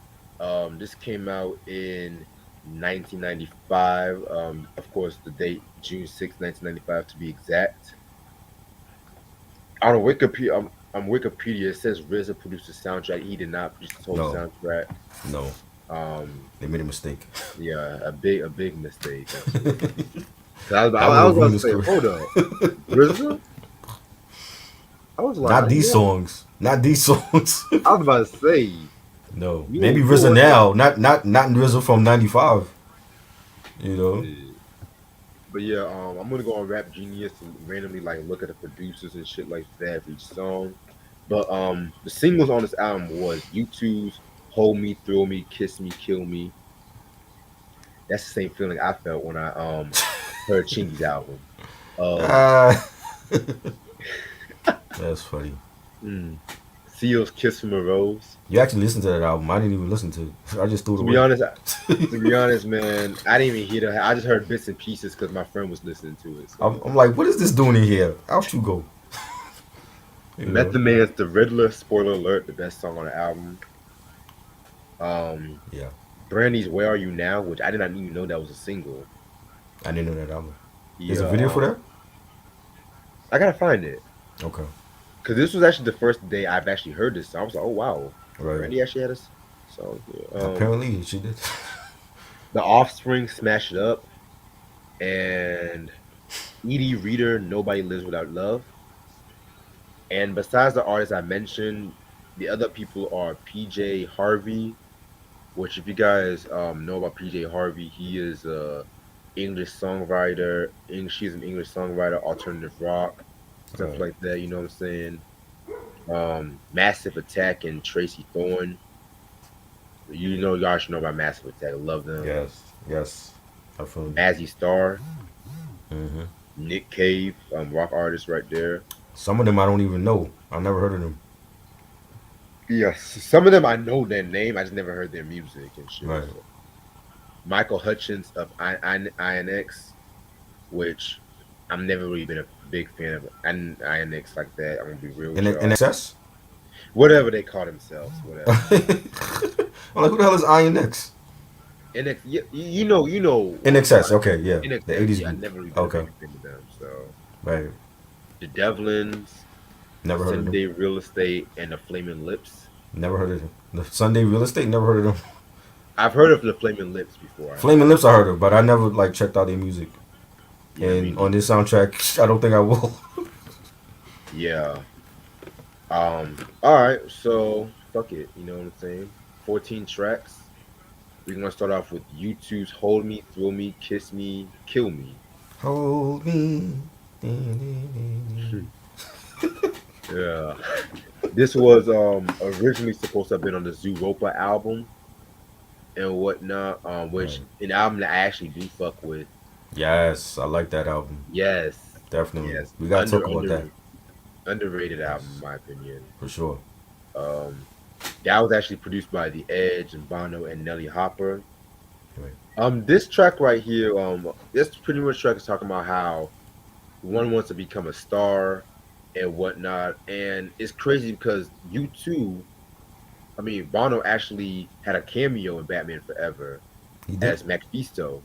This came out in 1995. Of course, the date June 6th, 1995 to be exact. On Wikipedia, it says RZA produced the soundtrack. He did not produce the whole No. soundtrack. No. Um, They made a mistake. yeah, a big mistake actually. 'Cause That I would was have about ruined to his say, career. hold up, RZA? I was Not like, these what? songs. Not these songs. I was about to say, No. Maybe you RZA wasn't. now. Not RZA from '95. You know. But yeah, I'm gonna go on Rap Genius and randomly like look at the producers and shit like that for each song. But the singles on this album was U2's "Hold Me, Thrill Me, Kiss Me, Kill Me." That's the same feeling I felt when I heard Chingy's album. Um, Ah. That's funny. mm, Seal's "Kiss from a Rose." You actually listened to that album. I didn't even listen to it. I just threw it To be away. honest, man, I didn't even hear that. I just heard bits and pieces because my friend was listening to it. I'm, So, I'm like, what is this doing in here? Out you go. You know? Method Man's "The Riddler." Spoiler alert: the best song on the album. Um, Yeah. Brandy's "Where Are You Now," which I did not even know that was a single. I didn't know that album. There's a Yeah, video for that? I gotta find it Okay. because this was actually the first day I've actually heard this song. I was like, oh wow, Right. Brandy actually had a song here. Apparently she did. The Offspring "Smash It Up" and Edie Reader "Nobody Lives Without Love." And besides the artists I mentioned, the other people are PJ Harvey, which if you guys know about PJ Harvey, he is English songwriter. She's an English songwriter, alternative rock, stuff Right. like that. You know what I'm saying? Massive Attack and Tracy Thorn. You know, y'all should know about Massive Attack. I love them. Yes. Yes. I feel you. Mazzy Star, Mm-hmm. Nick Cave, rock artist right there. Some of them I don't even know. I never heard of them. Yes, some of them I know their name. I just never heard their music and shit. Right. So. Michael Hutchins of INX, which I'm never really been a big fan of INX like that. I'm gonna be real with In y'all. excess. Whatever they call themselves, I'm whatever. like, who the hell is INX? NX, you know In what I'm excess. talking Okay. Yeah. about. The NXS, '80s yeah, I group. never really been a Okay. big fan of them. So Right. the Devlins, Never heard of them. Sunday Real Estate, and the Flaming Lips. Never heard of them. The Sunday Real Estate. Never heard of them. I've heard of the Flaming Lips before. I Flaming have. Lips I heard of, but I never like checked out their music. Yeah, me And on neither. this soundtrack, I don't think I will. Yeah. All right. So fuck it. You know what I'm saying? 14 tracks. We're gonna start off with U2's "Hold Me, Thrill Me, Kiss Me, Kill Me." Hold me. Yeah. This was originally supposed to have been on the Zooropa album and whatnot. Which Right. an album that I actually do fuck with. Yes, I like that album. Yes. Definitely. Yes. We gotta talk about that. Underrated album in Yes, my opinion. for sure. Um that was actually produced by The Edge and Bono and Nelly Hopper. Right. This track right here, this pretty much track is talking about how one wants to become a star and whatnot. And it's crazy because Bono actually had a cameo in Batman Forever He did. as Mephisto.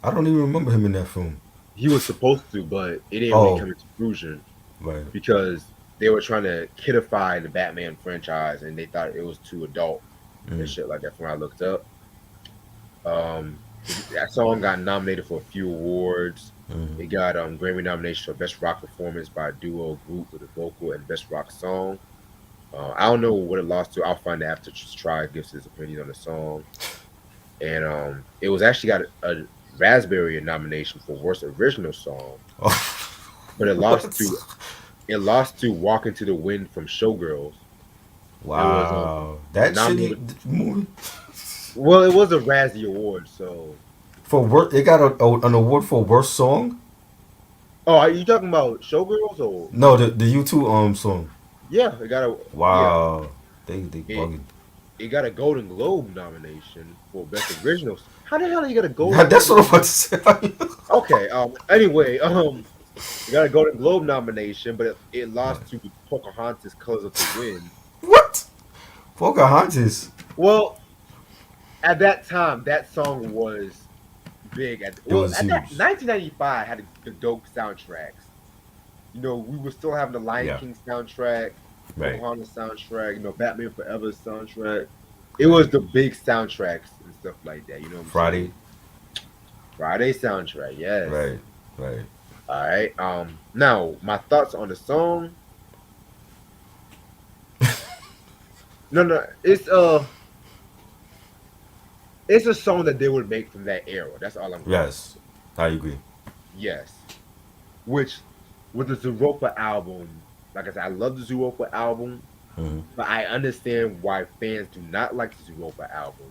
I don't even remember him in that film. He was supposed to, but it didn't really Oh, come into fruition right. because they were trying to kidify the Batman franchise and they thought it was too adult and Mm, shit like that from what I looked up. Um, that song got nominated for a few awards. mm. It got Grammy nomination for Best Rock Performance by a Duo or Group with a Vocal and Best Rock Song. I don't know what it lost to. I'll find out after Try gives his opinion on the song. And it was actually got a Raspberry nomination for Worst Original Song, Oh, but what? it lost to Walk Into the Wind from Showgirls. It was Wow. That nominated. shitty movie. Well, it was a Razzie Award, so. For work, it got an award for worst song. Oh, are you talking about Showgirls or? No, the U2 song. Yeah, it got a yeah. Wow. They It bugging. it got a Golden Globe nomination for Best Original. How the hell did you get a Golden That's Globe? what I'm about to say. Okay. Anyway, it got a Golden Globe nomination, but it Right. lost to Pocahontas: Colors of the Wind. What? Pocahontas. Well, at that time, that song was big. It was At that huge. 1995 had the dope soundtracks. You know, we were still having the Lion Yeah. King soundtrack, Right. Pocahontas soundtrack, Batman Forever soundtrack. It was the big soundtracks and stuff like that. You know what I'm Friday. saying? Friday soundtrack, yes. Right. Right. All right. Now my thoughts on the song. No, it's a song that they would make from that era. That's all I'm gonna say. Yes. I agree. Yes. Which with the Zooropa album, like I said, I love the Zooropa album, Mm-hmm. but I understand why fans do not like the Zooropa album.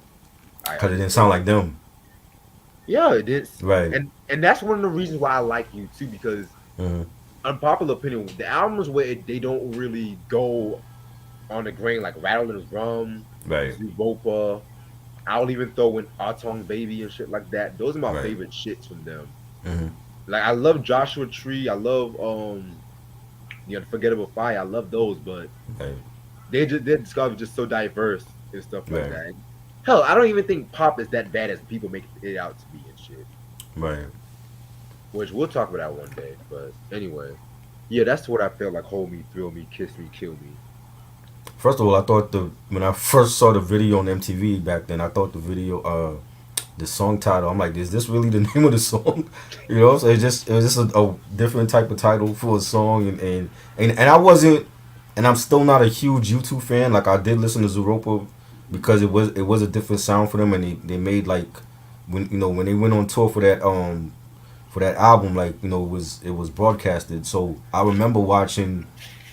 I Cause it didn't sound understand. like them. Yeah, it is. Right. And that's one of the reasons why I like you too, because Mm-hmm. unpopular opinion, the albums where they don't really go on the grain like Rattle and Rum, Right. Zooropa. I'll even throw in Artong Baby and shit like that. Those are my Right. favorite shits from them. Mm-hmm. Like I love Joshua Tree. I love the Unforgettable Fire. I love those, but Right. their discography just so diverse and stuff like Right. that. Hell, I don't even think pop is that bad as people make it out to be and shit. Right. Which we'll talk about that one day. But anyway, yeah, that's what I felt like. Hold me, thrill me, kiss me, kill me. First of all, I thought when I first saw the video on MTV back then, I thought the song title. I'm like, is this really the name of the song? You know, so it was just a different type of title for a song, and I wasn't, and I'm still not a huge U2 fan. Like I did listen to Zooropa because it was a different sound for them, and they made like when when they went on tour for that album, like it was broadcasted. So I remember watching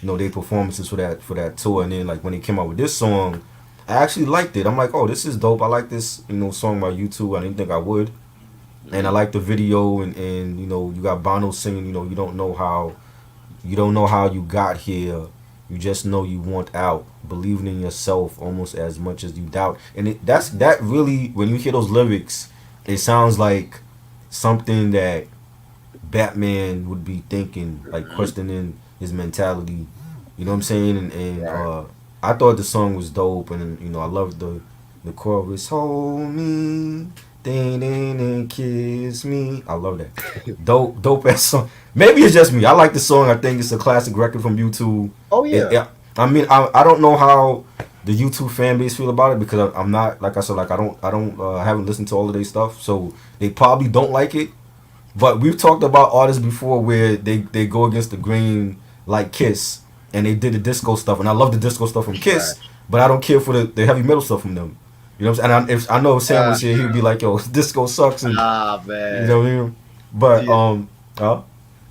their performances for that tour, and then like when they came out with this song, I actually liked it. I'm like, oh, this is dope. I like this song by U2. I didn't think I would, and I Mm, like the video, and you got Bono singing. You don't know how you got here. You just know you want out. Believing in yourself almost as much as you doubt. And that really, when you hear those lyrics, it sounds like something that Batman would be thinking, like mhm. questioning his mentality. You know what I'm saying? And Right. I thought the song was dope, and I loved the chorus. Hold me, ding ding and kiss me. I love that. Dope ass song. Maybe it's just me. I like the song. I think it's a classic record from U2. Oh yeah. I mean, I don't know how the U2 fan base feel about it because I'm not, like I said, like I don't haven't listened to all of their stuff, so they probably don't like it. But we've talked about artists before where they go against the grain, like Kiss, and they did the disco stuff, and I love the disco stuff from Kiss, Trash. but I don't care for the heavy metal stuff from them. You know what I'm saying? And if I know if Sam Uh, was here, he'd be like, "Yo, disco sucks," and you know man. what I mean. But See, uh,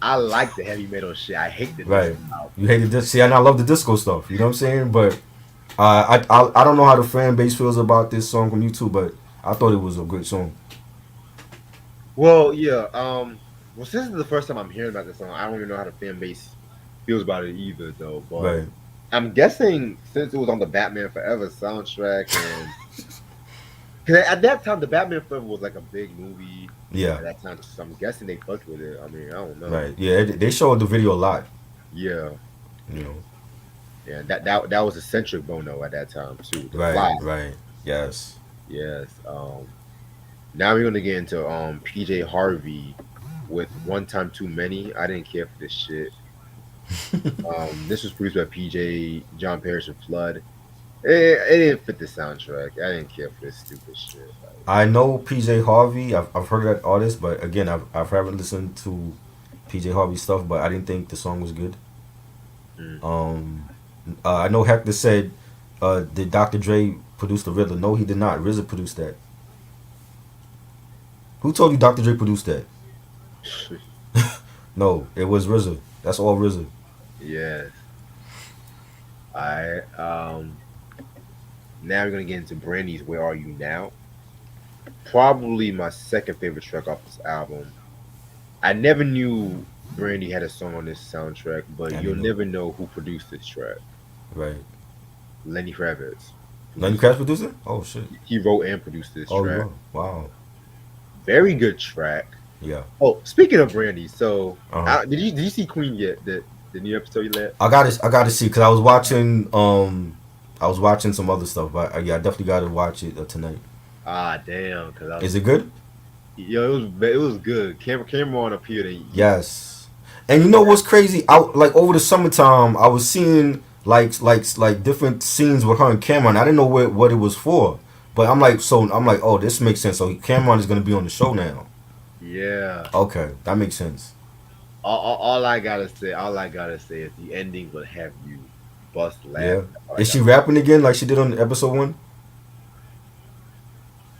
I like the heavy metal shit. I hate the right, disco album. you hated this. See, and I love the disco stuff. You know what I'm saying? But I don't know how the fan base feels about this song from YouTube, but I thought it was a great song. Well, yeah. Well, since this is the first time I'm hearing about this song, I don't even know how the fan base feels about it either, though. But Right. I'm guessing since it was on the Batman Forever soundtrack, and because at that time the Batman Forever was like a big movie Yeah. at that time, so I'm guessing they fucked with it. I mean, I don't know. Right. Yeah. They showed the video a lot. Yeah, You know. yeah. That was eccentric Bono at that time too. The Right. fly. Right. Yes. Yes. Now we're gonna get into PJ Harvey with One Time Too Many. I didn't care for this shit. This was produced by PJ, John Parrish, and Flood. It didn't fit the soundtrack. I didn't care for this stupid shit. Like, I know PJ Harvey. I've heard of that artist, but again, I've haven't listened to PJ Harvey stuff, but I didn't think the song was good. mm. Um, I know Hector said, did Dr. Dre produce the Riddler? No, he did not. RZA produced that. Who told you Dr. Dre produced that? No, it was RZA. That's all RZA. Yes. I Now we're gonna get into Brandy's "Where Are You Now." Probably my second favorite track off this album. I never knew Brandy had a song on this soundtrack, but I you'll didn't know. never know who produced this track. Right. Lenny Kravitz Lenny produced it. Kravitz produced it? Oh shit. He wrote and produced this Oh, track. wow. Wow. Very good track. Yeah. Oh, speaking of Brandy, so Uh huh. did you see Queen yet? The new episode you let? I got to see because I was watching some other stuff, but yeah, I definitely got to watch it tonight. Ah, damn, because I was Is it good? yo, it was good. Cameron appeared and Yes. And you know what's crazy? I like over the summertime, I was seeing like different scenes with her and Cameron. I didn't know what it was for, but I'm like, oh, this makes sense. So Cameron is gonna be on the show now. yeah. Okay, that makes sense. All I gotta say is the ending will have you bust Yeah. laughing. That's all I Is she gotta. rapping again like she did on episode one?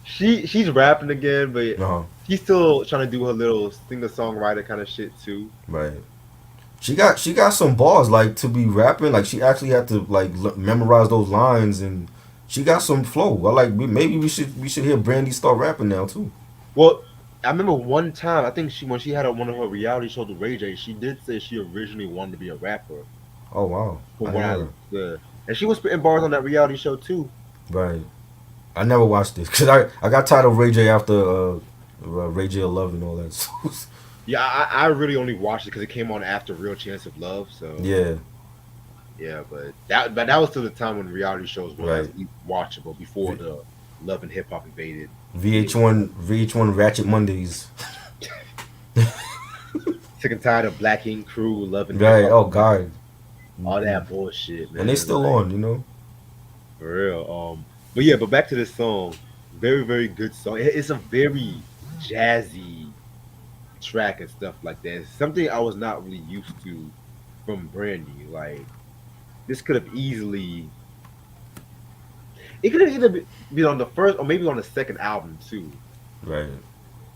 She's rapping again, but Uh huh. she's still trying to do her little singer songwriter kind of shit too. Right. She got some balls like to be rapping. Like she actually had to like memorize those lines, and she got some flow. I like maybe we should hear Brandy start rapping now too. Well, I remember one time, I think when she had one of her reality shows with Ray J, she did say she originally wanted to be a rapper. Oh wow, I From what didn't I know that. and she was spitting bars on that reality show too. Right. I never watched this because I got tired of Ray J after Ray J Love and all that. Yeah, I really only watched it because it came on after Real Chance of Love. So Yeah. yeah, but that was still the time when reality shows were Right. at least watchable before V- the Love and Hip Hop invaded. VH1 Ratchet Mondays. Sick and tired of Black Ink Crew, Love and Hip Right. Hop, Oh God. all that bullshit, And they man. still Like on, you know. for real. But yeah, but back to this song. Very, very good song. It's a very jazzy track and stuff like that. It's something I was not really used to from Brandy. Like this could have easily, it could have either been on the first or maybe on the second album too. Right.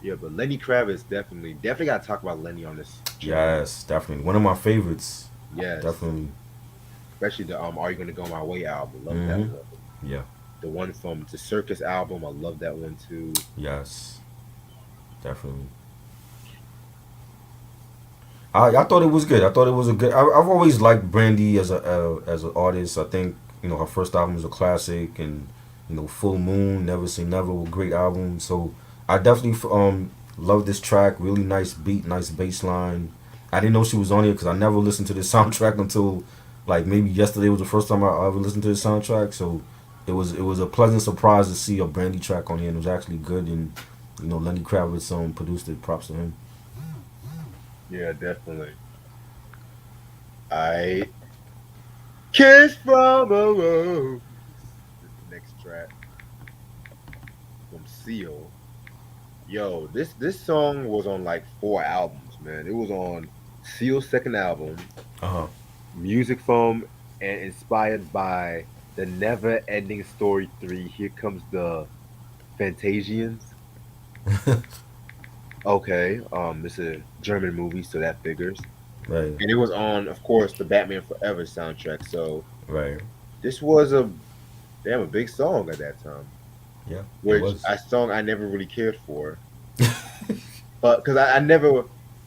Yeah, but Lenny Kravitz definitely got to talk about Lenny on this channel. Yes, definitely. One of my favorites. Yes, Definitely. especially the Are You Gonna Go My Way album. Love that Mm-hmm. one. Yeah. The one from the Circus album, I love that one too. Yes. Definitely. I thought it was good. I thought it was a good. I've always liked Brandy as an artist. I think her first album was a classic, and Full Moon, Never Say Never were great albums. So I definitely love this track. Really nice beat, nice bass line. I didn't know she was on here because I never listened to this soundtrack until like maybe yesterday was the first time I ever listened to the soundtrack. So it was a pleasant surprise to see a Brandy track on here, and it was actually good. And Lenny Kravitz produced it. Props to him. Yeah, definitely. I Kiss from a Rose. This is the next track from Seal. Yo, this song was on like 4 albums, man. It was on Seal's second album, Uh music from and inspired by the Never Ending Story 3. Here comes the Fantasians. huh. Okay, it's a German movie, so that figures. Right. And it was on, of course, the Batman Forever soundtrack. So Right. this was a big song at that time, Yeah. It which was. a song I never really cared for, but because I never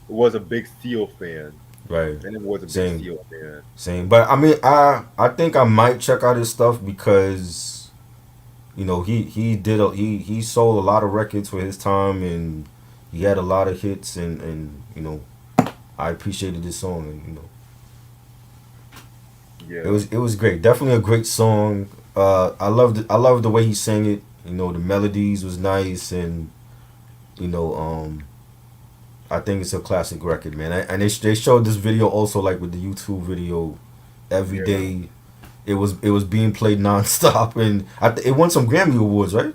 was a big Seal fan. Right. I never was a big Same. Seal fan. Same. But I mean, I think I might check out his stuff because he sold a lot of records for his time, and he had a lot of hits, and I appreciated this song, and it Yeah, was great. Definitely a great song. I loved the way he sang it. The melodies was nice, and you know I think it's a classic record, man. And they showed this video also, like with the YouTube video, every yeah. day. It was being played nonstop, and it won some Grammy awards, right?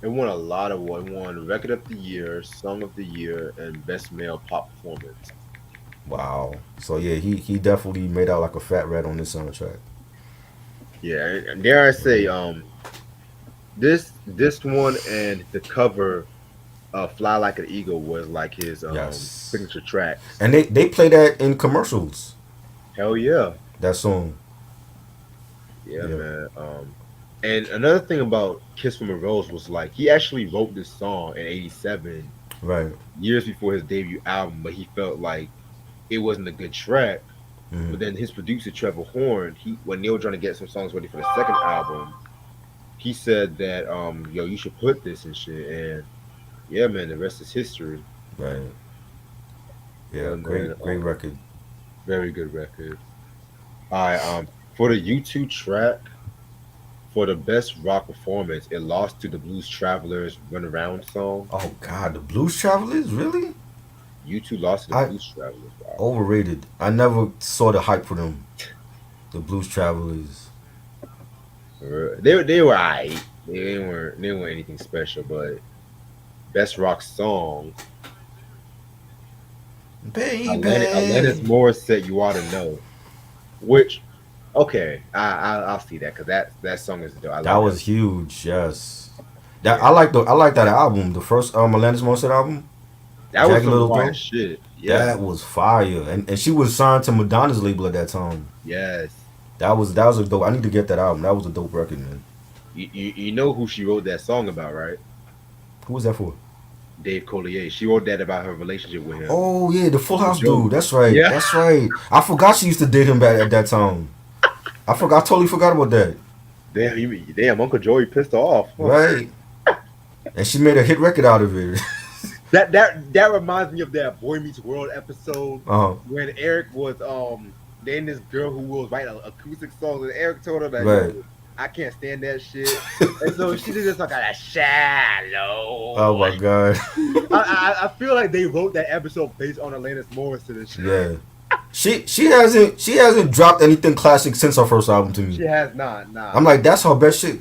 It won a lot of awards. It won Record of the Year, Song of the Year, and Best Male Pop Performance. Wow. So yeah, he definitely made out like a fat rat on this soundtrack. Yeah, and dare I say, this one and the cover, "Fly Like an Eagle" was like his Yes. signature tracks. And they play that in commercials. Hell yeah, That song. yeah, Yeah. man. And another thing about "Kiss from a Rose" was like he actually wrote this song in '87, Right. years before his debut album, but he felt like it wasn't a good track. Hmm. But then his producer Trevor Horn, when they were trying to get some songs ready for the second album, he said that yo, you should put this and shit. And yeah, man, the rest is history. Right. Yeah, Yeah. man. Great record. Very good record. All right, for the U2 track for the best rock performance, it lost to the Blues Travelers "Run Around" song. Oh God, the Blues Travelers, really? U2 lost to the I Blues Travelers. Wow. overrated. I never saw the hype for them. The Blues Travelers. They were alright. They weren't anything special, but best rock song, Alanis Baby. Morissette, "You Ought to Know," which okay, I'll see that because that song is dope. I That like that. was huge. Yes. That Yeah, I like that album. The first Alanis Morissette album, that was Jagged some Little fire Pill. shit. Yeah, That was fire, and she was signed to Madonna's label at that time. yes. That was a dope. I need to get that album. That was a dope record, man. You know who she wrote that song about, right? Who was that for? Dave Collier. She wrote that about her relationship with him. Oh yeah, the Full House Joe. dude. That's right. Yeah. That's right. I forgot she used to date him back at that time. I forgot. I totally forgot about that. Damn, Uncle Joey pissed her off. Huh? Right. And she made a hit record out of it. That reminds me of that Boy Meets World episode Uh huh. when Eric was dating this girl who was writing acoustic songs, and Eric told her that Right. yo, I can't stand that shit, and so she did this like that shallow. Oh my god. I feel like they wrote that episode based on Alanis Morris and shit. Yeah. She hasn't dropped anything classic since her first album to She me. has not, nah. I'm like, that's her best shit.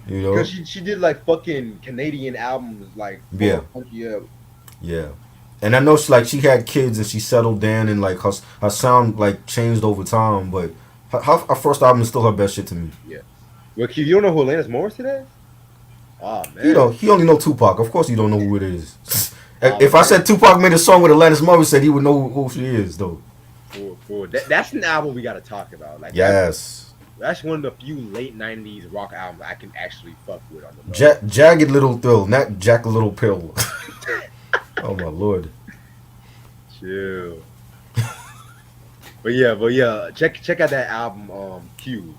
You know? Because she did like fucking Canadian albums, like Yeah. yeah. Yeah. And I know she had kids and she settled down and like her sound like changed over time, but her first album is still her best shit to me. Yeah. Well, Q, you don't know who Alanis Morris is? Oh He man. don't. He only know Tupac. Of course, you don't know who it is. Oh If I man. said Tupac made a song with Alanis Morissette, he would know who she is, though. For that's an album we got to talk about. Like Yes. that's one of the few late '90s rock albums I can actually fuck with on the low. Jagged Little Pill, not Jack Little Pill. Oh my lord. Chill. But yeah, check out that album, Q.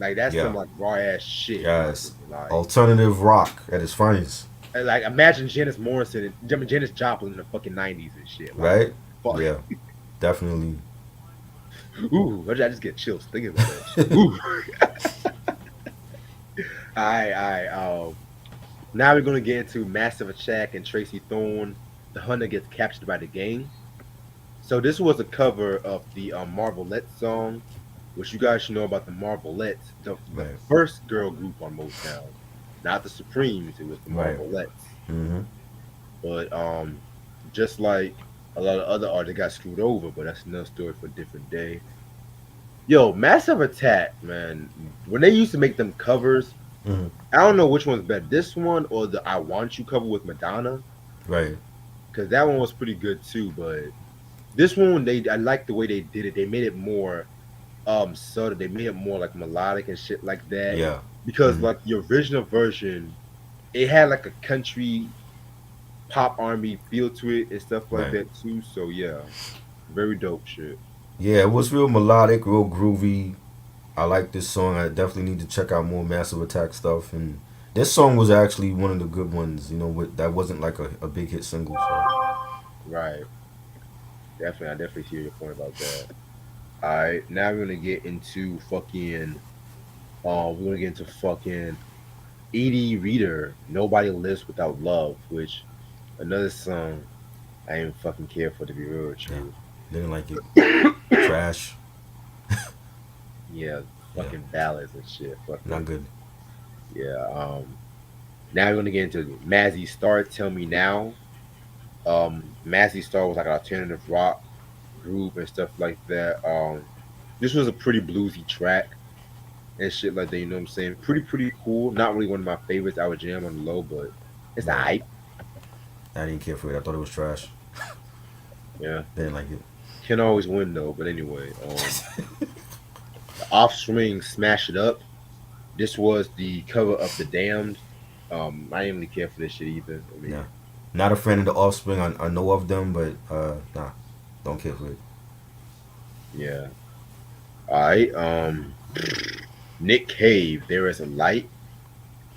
Like that's some Yeah. like raw ass shit, in my Yes. opinion. Alternative rock at its finest. Like imagine Janis Morrison and Janis Joplin in the fucking '90s and shit. Like, Right? fuck. Yeah. Definitely. Ooh, I just get chills thinking about that shit. Ooh. Alright. Now we're gonna get into Massive Attack and Tracy Thorn. The Hunter gets captured by the gang. So this was a cover of the Marvelettes song, which you guys should know about the Marvelettes, the Right. first girl group on Motown, not the Supremes. It was the Right. Marvelettes. Mm-hmm. But just like a lot of other artists got screwed over, but that's another story for a different day. Yo, Massive Attack, man. When they used to make them covers, Mm-hmm. I don't know which one's better, this one or the I Want You cover with Madonna, Right. because that one was pretty good too. But this one, I like the way they did it. They made it more subtle. They made it more like melodic and shit like that. Yeah. Because Mhm. like the original version, it had like a country pop R&B feel to it and stuff like Right. that too. So yeah, very dope shit. Yeah, it was real melodic, real groovy. I like this song. I definitely need to check out more Massive Attack stuff. And this song was actually one of the good ones, that wasn't like a big hit single. So. Right. Definitely, I definitely hear your point about that. All right, now we're gonna get into fucking Edie Reader. Nobody lives without love, which another song I didn't fucking care for, to be real with Yeah. you. Didn't like it. Trash. Yeah, Yeah. fucking ballads and shit. Not Fucking good. yeah. Now we're gonna get into Mazzy Star. Tell me now. Mazzy Star was like an alternative rock group and stuff like that. This was a pretty bluesy track and shit like that. You know what I'm saying? Pretty cool. Not really one of my favorites. I would jam on the low, but it's Right. alright. I didn't care for it. I thought it was trash. Yeah, Didn't like it. can always win though. But anyway, the Offspring Smash It Up. This was the cover of The Damned. I didn't really care for this shit either. I mean, Yeah. Not a fan of the Offspring. I know of them, but nah, don't care for it. yeah. All right. Nick Cave. There is a light.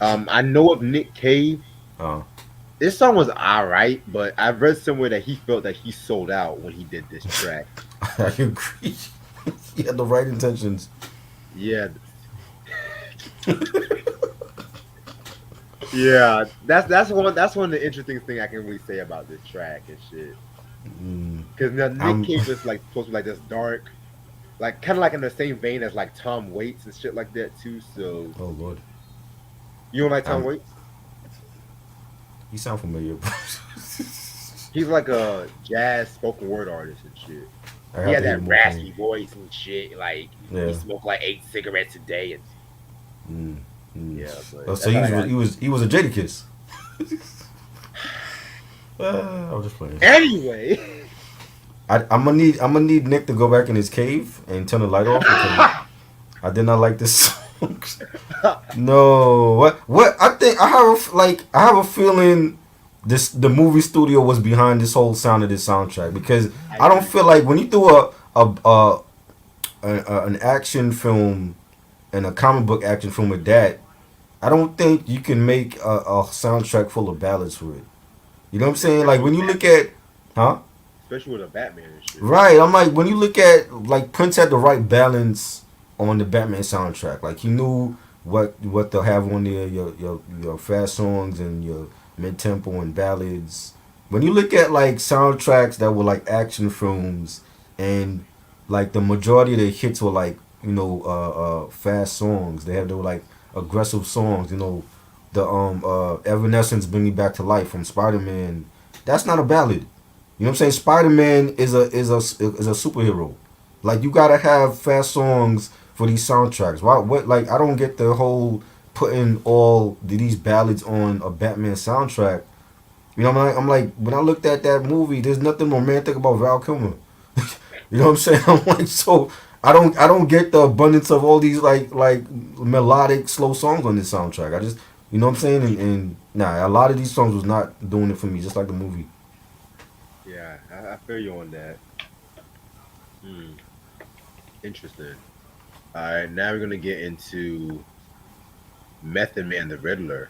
I know of Nick Cave. Uh, This song was alright, but I read somewhere that he felt that he sold out when he did this track. I agree. He had the right intentions. Yeah, yeah. That's one of the interesting things I can really say about this track and shit. Mm, Because Nick I'm, Cave is like supposed to be like this dark, like kind of like in the same vein as like Tom Waits and shit like that too. So oh Lord, you don't like Tom I'm. Waits? You sound familiar, bro. He's like a jazz spoken word artist and shit. I He have had to hear that more from raspy voice and shit. Like you. he Yeah. smoked like 8 cigarettes a day and Mm, mm. yeah. But Oh, that's so all I got. he was a Jadakiss. I was just playing. Anyway, I'm gonna need Nick to go back in his cave and turn the light off because I did not like this song. No, what I think I have a feeling the movie studio was behind this whole sound of this soundtrack because I don't feel like when you do an action film and a comic book action film with that, I don't think you can make a soundtrack full of ballads for it. You know what I'm saying? Like when you look at, huh? especially with a Batman and shit. Right. I'm like when you look at like Prince had the right balance on the Batman soundtrack. Like he knew what to have on there, your fast songs and your mid tempo and ballads. When you look at like soundtracks that were like action films and like the majority of the hits were like fast songs. They were like aggressive songs. The Evanescence Bring Me Back to Life from Spider Man. That's not a ballad. You know what I'm saying? Spider Man is a superhero. Like you gotta have fast songs for these soundtracks. Why? What? Like I don't get the whole putting all these ballads on a Batman soundtrack. You know, I'm like, when I looked at that movie, there's nothing romantic about Val Kilmer. You know what I'm saying? I'm like, so I don't get the abundance of all these like melodic slow songs on this soundtrack. I just, you know what I'm saying? And nah, a lot of these songs was not doing it for me, just like the movie. Yeah, I feel you on that. Hmm, interesting. All right, now we're gonna get into Method Man the Riddler.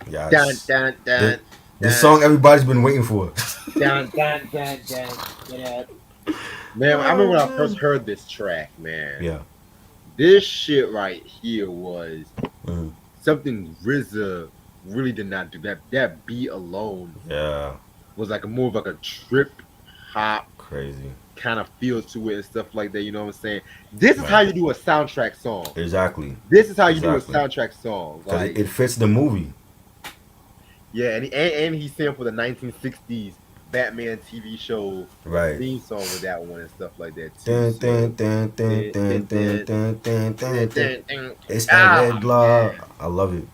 Dun Yes, dun the dun the dun song everybody's been waiting for. dun dun dun dun. Dun. Man, I remember Oh when I first man. heard this track, man. Yeah. This shit right here was Mhm. something RZA really did not do. That beat alone Yeah. was like a more of like a trip hop Crazy. kind of feel to it and stuff like that. You know what I'm saying? This is how Right. you do a soundtrack song. Exactly. This is how you do a Exactly. soundtrack song. Because Like, it fits the movie. yeah, and he sang for the 1960s Batman TV show Right. theme song with that one and stuff like that too. Dun, dun, So, dun, dun, dun, dun, dun, dun, dun, dun, dun, dun, dun, dun. dun, dun. It's that Ah, Riddler. man. I love it.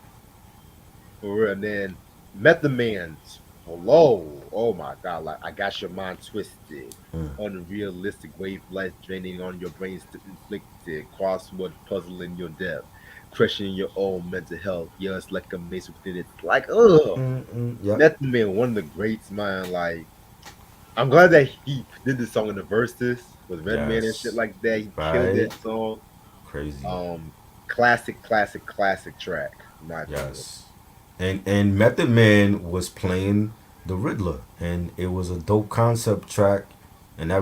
For real. And then Method Man's Hello. Oh my God. Like, I got your mind twisted. Mm. Unrealistic wavelengths draining on your brain, inflicted. Crossword puzzling your depth. Crushing your own mental health. Yeah, it's like a maze within it. Like, ugh. Yep. Method Man, one of the greats, man. Like, I'm glad that he did this song in the verses with Redman and shit Yes. like that. He killed Right. that song. Crazy. Um, classic, classic, classic track, in my opinion. Yes. And Method Man was playing the Riddler, and it was a dope concept track. And I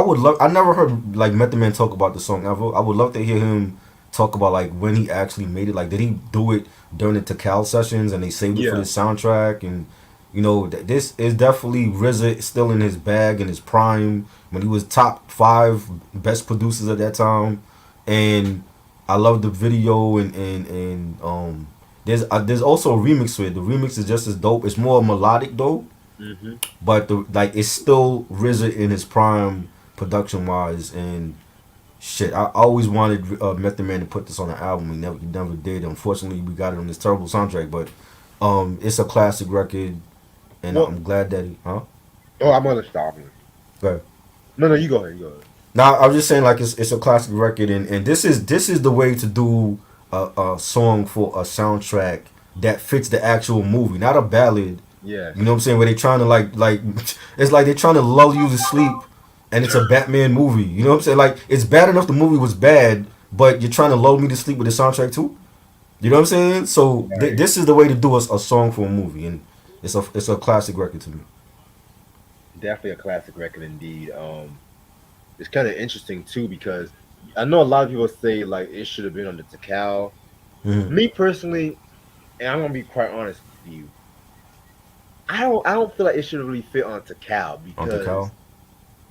would love. I never heard like Method Man talk about the song ever. I would love to hear him talk about like when he actually made it. Like, did he do it during the Takal sessions and they saved it for the Yeah, soundtrack? And you know, this is definitely RZA still in his bag in his prime when he was top five best producers at that time. And I love the video and there's also a remix to it. The remix is just as dope. It's more melodic though, hmm, but the like it's still RZA in his prime production wise. And shit, I always wanted Method Man to put this on an album. He never did. Unfortunately, we got it on this terrible soundtrack. But it's a classic record, and well, I'm glad that he. Huh? oh, I'm gonna stop him. Go ahead. No, no, you go ahead. You go ahead. Now I was just saying like it's a classic record, and this is the way to do a song for a soundtrack that fits the actual movie, not a ballad. Yes, You know what I'm saying? Where they trying to like it's like they're trying to lull you to sleep, and it's a Batman movie. You know what I'm saying? Like, it's bad enough the movie was bad, but you're trying to lull me to sleep with the soundtrack too. You know what I'm saying? So right. this is the way to do a song for a movie, and it's a classic record to me. Definitely a classic record indeed. It's kind of interesting too because I know a lot of people say like it should have been on the Takal. Mm-hmm. Me personally, and I'm gonna be quite honest with you, I don't feel like it should really fit on Takal On the because cow.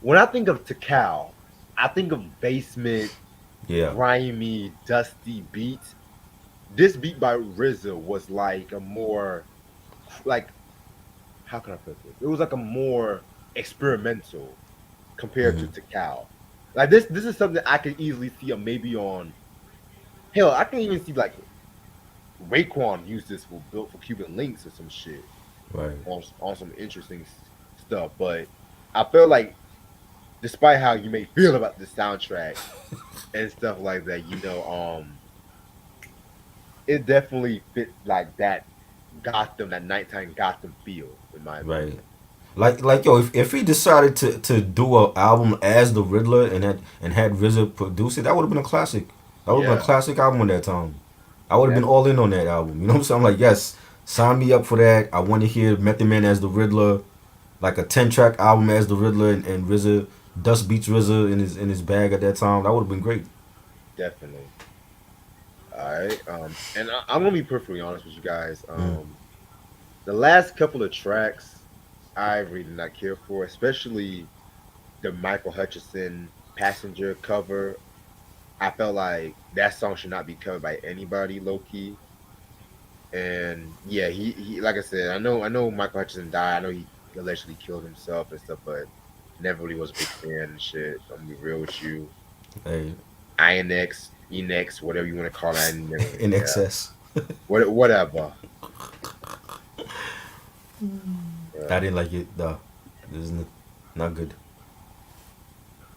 when I think of Takal, I think of basement, Yeah. grimy, dusty beats. This beat by RZA was like a more like how can I put this? It was like a more experimental compared to Mm-hmm. Takal. Like this is something I can easily see maybe on hell. I can even see like Raekwon use this for built for Cuban links or some shit Right. on some interesting stuff. But I feel like despite how you may feel about the soundtrack and stuff like that, it definitely fit like that Gotham, that nighttime Gotham feel, in my Right. opinion. Like yo, if he decided to do a album as the Riddler and had RZA produce it, that would have been a classic. That would have been a Yeah, classic album at that time. I would have been all definitely. in on that album. You know what I'm saying? I'm like, yes, sign me up for that. I want to hear Method Man as the Riddler, like a 10 track album as the Riddler, and RZA Dust Beats RZA in his bag at that time. That would have been great. Definitely. All right. And I'm gonna be perfectly honest with you guys. Mm. The last couple of tracks I really did not care for, especially the Michael Hutchison Passenger cover. I felt like that song should not be covered by anybody, low key. And yeah, he like I said, I know Michael Hutchison died. I know he allegedly killed himself and stuff, but never really was a big fan and shit. I'm gonna be real with you. Hey, INX, Enex, whatever you want to call that, I never really in care. excess. Whatever. I Yeah. didn't like it. It was not good.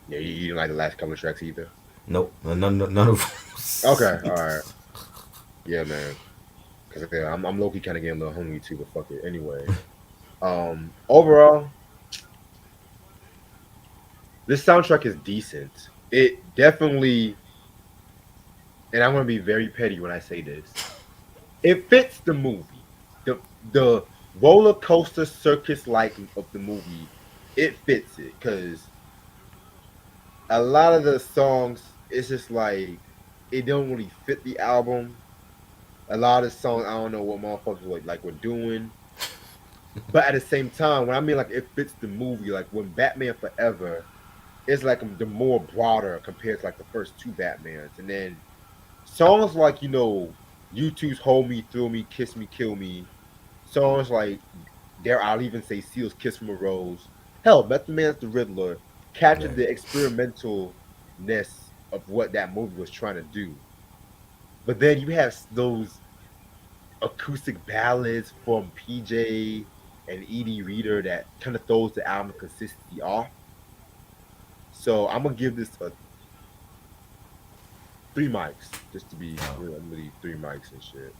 Yeah, you didn't like the last couple of tracks either. Nope, none of. Okay, all right. Yeah, man. Cause yeah, I'm low key kind of getting a little hungry too, but fuck it. Anyway, overall, this soundtrack is decent. It definitely, and I'm gonna be very petty when I say this. It fits the movie. The roller coaster circus like of the movie, it fits it because a lot of the songs it's just like it don't really fit the album. A lot of songs I don't know what motherfuckers were doing. But at the same time, when I mean like it fits the movie, like when Batman Forever, it's like the more broader compared to like the first two Batmans. And then songs like, U2's Hold Me, Thrill Me, Kiss Me, Kill Me, songs like there I'll even say Seal's Kiss from a Rose. Hell, Method Man's The Riddler captured Right, the experimentalness of what that movie was trying to do. But then you have those acoustic ballads from PJ and Edie Reader that kind of throws the album consistency off. So I'm gonna give this a 3 mics, just to be wow. real. I'm gonna leave 3 mics and shit.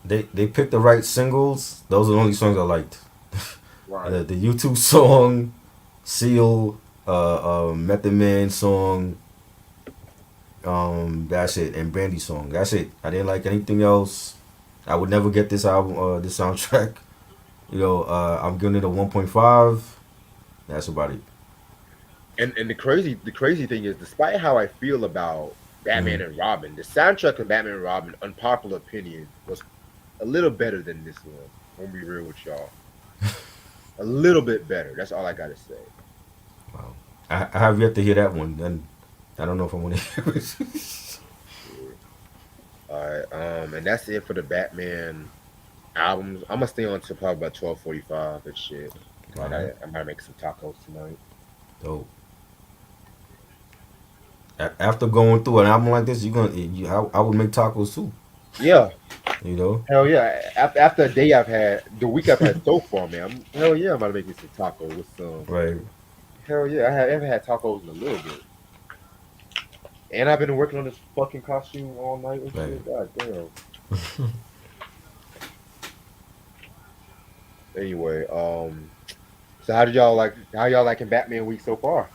They picked the right singles. Those are the only songs I liked. Right. The YouTube song, Seal, Method Man song, that's it, and Brandy song. That's it. I didn't like anything else. I would never get this album, this soundtrack. I'm giving it a 1.5. That's about it. And the crazy thing is, despite how I feel about Hmm. Batman and Robin, the soundtrack of Batman and Robin, unpopular opinion, was a little better than this one. I'm gonna be real with y'all. A little bit better. That's all I gotta say. Wow. I have yet to hear that one. Then I don't know if I want to hear it. Yeah. All right. And that's it for the Batman albums. I'm gonna stay on to probably about 12:45 and shit. All Like right. I might make some tacos tonight. So after going through an album like this, I would make tacos too. Yeah, You know. hell yeah. After a day I've had, the week I've had so far, man. Hell yeah, I'm about to make me some tacos with some. Right. Hell yeah, haven't had tacos in a little bit. And I've been working on this fucking costume all night and Right. shit. God damn. Anyway, so how y'all liking Batman week so far?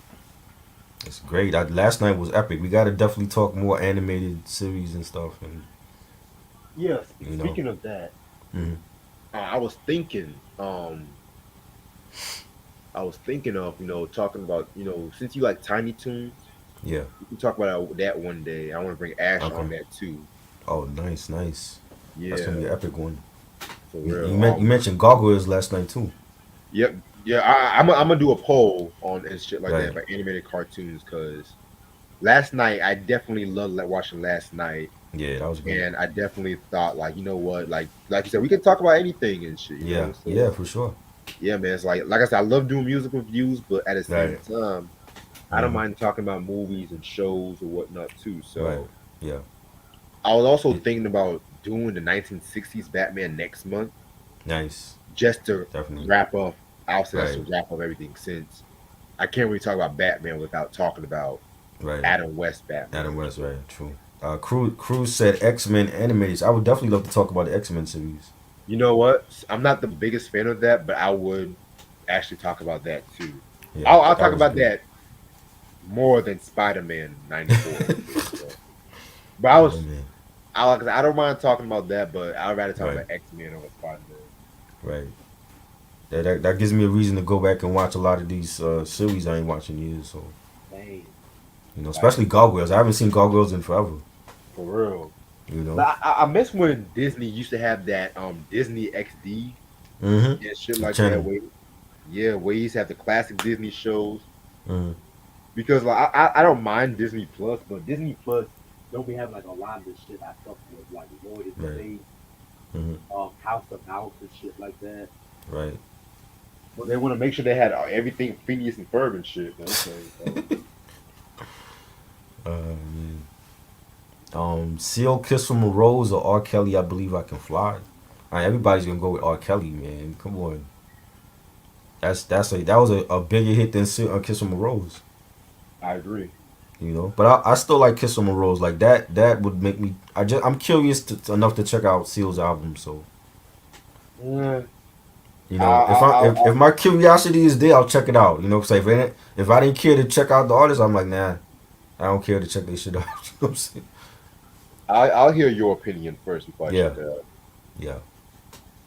It's great. Last night was epic. We got to definitely talk more animated series and stuff, and Yeah, you know. speaking of that, Hmm. I was thinking, of, talking about, since you like Tiny Toons, Yeah. we can talk about that one day. I want to bring Ash Okay. on that too. Oh, nice, nice. That's gonna be Yeah, an epic one. for You real. mentioned Gargoyles last night too. Yep, yeah. I'm gonna do a poll on and shit like that Right. for animated cartoons because last night I definitely loved like watching last night, Yeah, that was great. and I definitely thought like, you know what, like you said, we can talk about anything and shit. You know what Yeah. I'm Yeah, saying? for sure. Yeah, man. It's like I said, I love doing music reviews, but at the same Right. time, I don't Hmm. mind talking about movies and shows or whatnot too. Right. So Yeah. I was also It, thinking about doing the 1960s Batman next month nice. just to Definitely. wrap up. I'll say that's Right. to wrap up everything since I can't really talk about Batman without talking about Right. Adam West Adam Batman. West. Right. True. Cruz said X-Men animated. I would definitely love to talk about the X-Men series. You know what? I'm not the biggest fan of that, but I would actually talk about that too. Yeah, I'll that talk was about good. that more than Spider-Man 94 and shit. So. But Oh man. I don't mind talking about that, but I'd rather talk Right. about X-Men over Spider-Man. Right. That gives me a reason to go back and watch a lot of these series I ain't watching years. So Dang. Like, especially Gargoyles. I haven't seen Gargoyles in forever. for real. You know. But I miss when Disney used to have that Disney XD and shit The like that. channel. Where you used to have the classic Disney shows. Mm-hmm. Because like I don't mind Disney Plus, but Disney Plus don't be having like a lot of the shit I fuck with, like Lloyd in Right. Space, Mm-hmm. House of House and shit like that. Right. But they want to make sure they had everything Phineas and Ferb and shit. Okay, so Man. Seal, Kiss from a Rose, or R. Kelly. I Believe I Can Fly. Everybody's gonna go with R. Kelly, man. Come on, that was a bigger hit than Seal, Kiss from a Rose. I agree. You know, but I still like Kiss from a Rose. Like that would make me. I'm curious enough to check out Seal's album. So Mm, you know, if my curiosity is there, I'll check it out. You know, say if I didn't care to check out the artist, I'm like, nah, I don't care to check this shit out. You know what I'm saying? I'll hear your opinion first before I Yeah, check it out. yeah.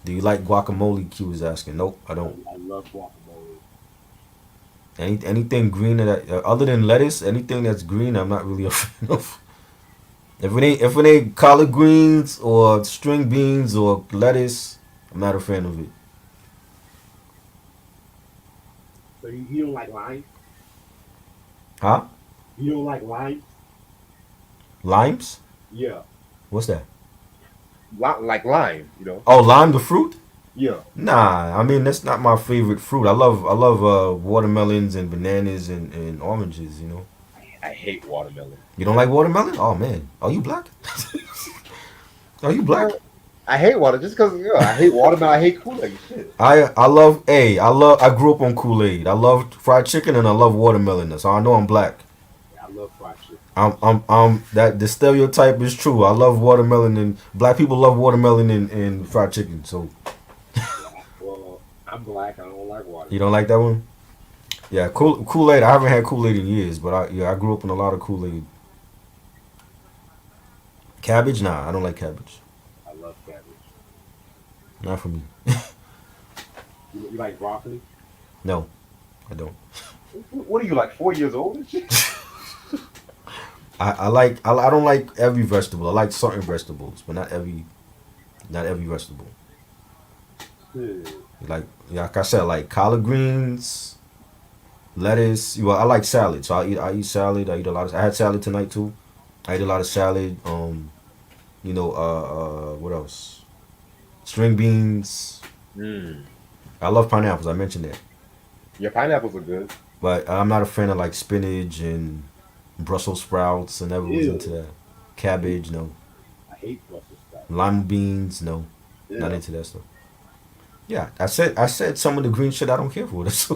Do you like guacamole? Q is asking. Nope, I don't. I love guacamole. Anything green that other than lettuce, anything that's green, I'm not really a fan of. If it ain't collard greens or string beans or lettuce, I'm not a fan of it. So you don't like lime? Huh? You don't like lime? Limes? Yeah. What's that? Like lime, you know? Oh, lime the fruit? Yeah. Nah, I mean that's not my favorite fruit. I love watermelons and bananas and oranges. You know. I hate watermelon. You don't like watermelon? Oh man, are you black? Are you black? I hate water just because I hate watermelon. I hate Kool-Aid. Shit. I grew up on Kool-Aid. I love fried chicken and I love watermelon. So I know I'm black. I love fried chicken. That the stereotype is true. I love watermelon and black people love watermelon and fried chicken. So Well, I'm black. I don't like water. you don't like that one? Yeah, Kool-Aid. I haven't had Kool-Aid in years, but I grew up on a lot of Kool-Aid. Cabbage? Nah, I don't like cabbage. I love cabbage. Not for me. You like broccoli? No, I don't. What are you like? 4 years old and shit? I don't like every vegetable. I like certain vegetables, but not every vegetable. Hmm. Like I said, like collard greens, lettuce. Well, I like salad, so I eat salad. I eat a lot of. I had salad tonight too. I ate a lot of salad. What else? String beans. Mm. I love pineapples. I mentioned that, Your pineapples are good. but I'm not a fan of like spinach and Brussels sprouts. I never was into Ew. that. Cabbage, no. I hate Brussels sprouts. Lima beans, no. Not Yeah. into that stuff. Yeah, I said some of the green shit I don't care for. That's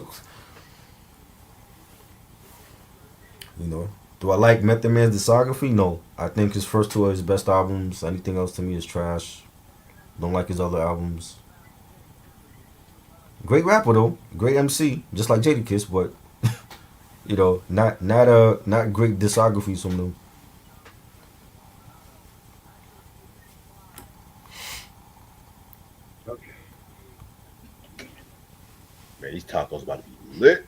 you know. Do I like Method Man's discography? No. I think his first two are his best albums. Anything else to me is trash. Don't like his other albums. Great rapper though. Great MC. Just like Jadakiss, but not great discographies from them. Okay. Man, these tacos about to be lit.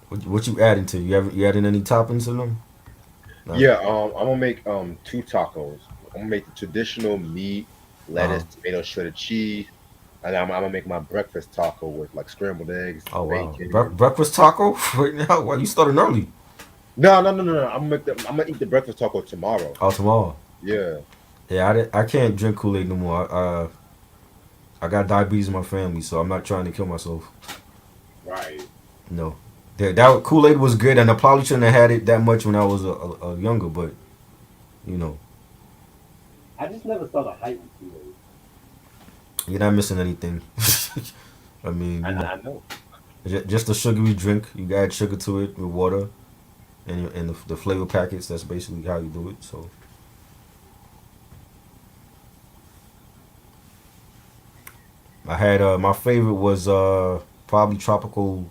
What you adding to? You adding any toppings in them? No. Yeah. I'm gonna make two tacos. I'm gonna make the traditional meat, Uh-huh. lettuce, tomato, shredded cheese, and I'm gonna make my breakfast taco with like scrambled eggs, Oh wow. bacon. Breakfast taco right now? Why you starting early? No, no, no, no, no. I'm gonna eat the breakfast taco tomorrow. Oh tomorrow. Yeah. Yeah, I can't drink Kool Aid no more. I got diabetes in my family, so I'm not trying to kill myself. Right. No. That Kool Aid was good, and I probably shouldn't have had it that much when I was a younger, but you know, I just never saw the hype with Kool-Aid. you're not missing anything. I mean, I know. just a sugary drink. You add sugar to it with water and the flavor packets. That's basically how you do it. So I had my favorite was probably tropical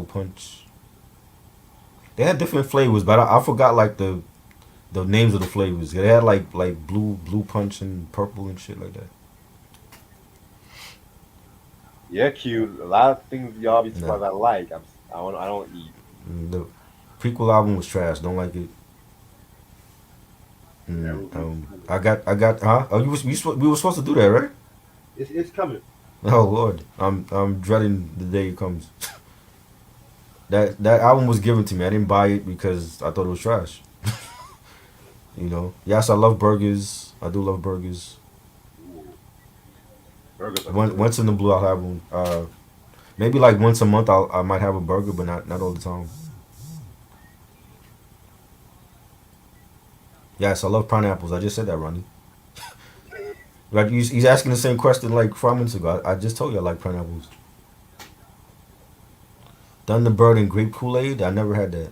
punch. They had different flavors, but I forgot like the names of the flavors. They had like blue punch and purple and shit like that. Yeah, cute. A lot of things y'all be Nah, surprised I like. I don't eat. the prequel album was trash. Don't like it. Yeah, I got huh? Oh, we were supposed to do that, right? it's coming. Oh Lord, I'm dreading the day it comes. That album was given to me. I didn't buy it because I thought it was trash. You know. Yes, I love burgers. I do love burgers. Ooh, burgers are good. Once in the blue, I'll have one. Maybe like once a month I might have a burger, but not all the time. Yes, I love pineapples. I just said that, Ronnie. Like he's asking the same question like 5 minutes ago. I just told you I like pineapples. Thunderbird and grape Kool Aid. I never had that.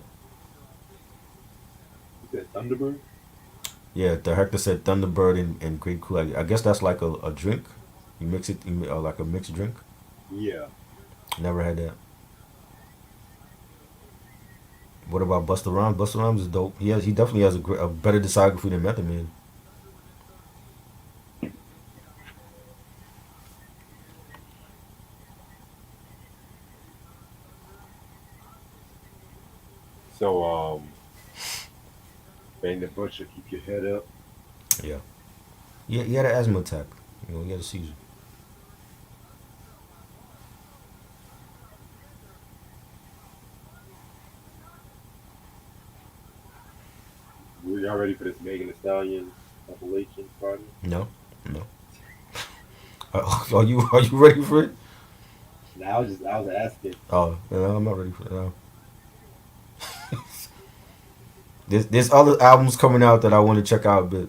You said Thunderbird? Yeah, the Hector said Thunderbird and grape Kool Aid. I guess that's like a drink. You mix it, like a mixed drink. Yeah. Never had that. What about Busta Rhymes? Busta Rhymes is dope. He definitely has a better discography than Method Man. So, Bang the Butcher, keep your head up. Yeah. He had an asthma attack. He had a seizure. Y'all ready for this Megan Thee Stallion Appalachian party? No, no. Are you ready for it? Now I was asking. Oh, no, I'm not ready for it. No. There's other albums coming out that I want to check out, but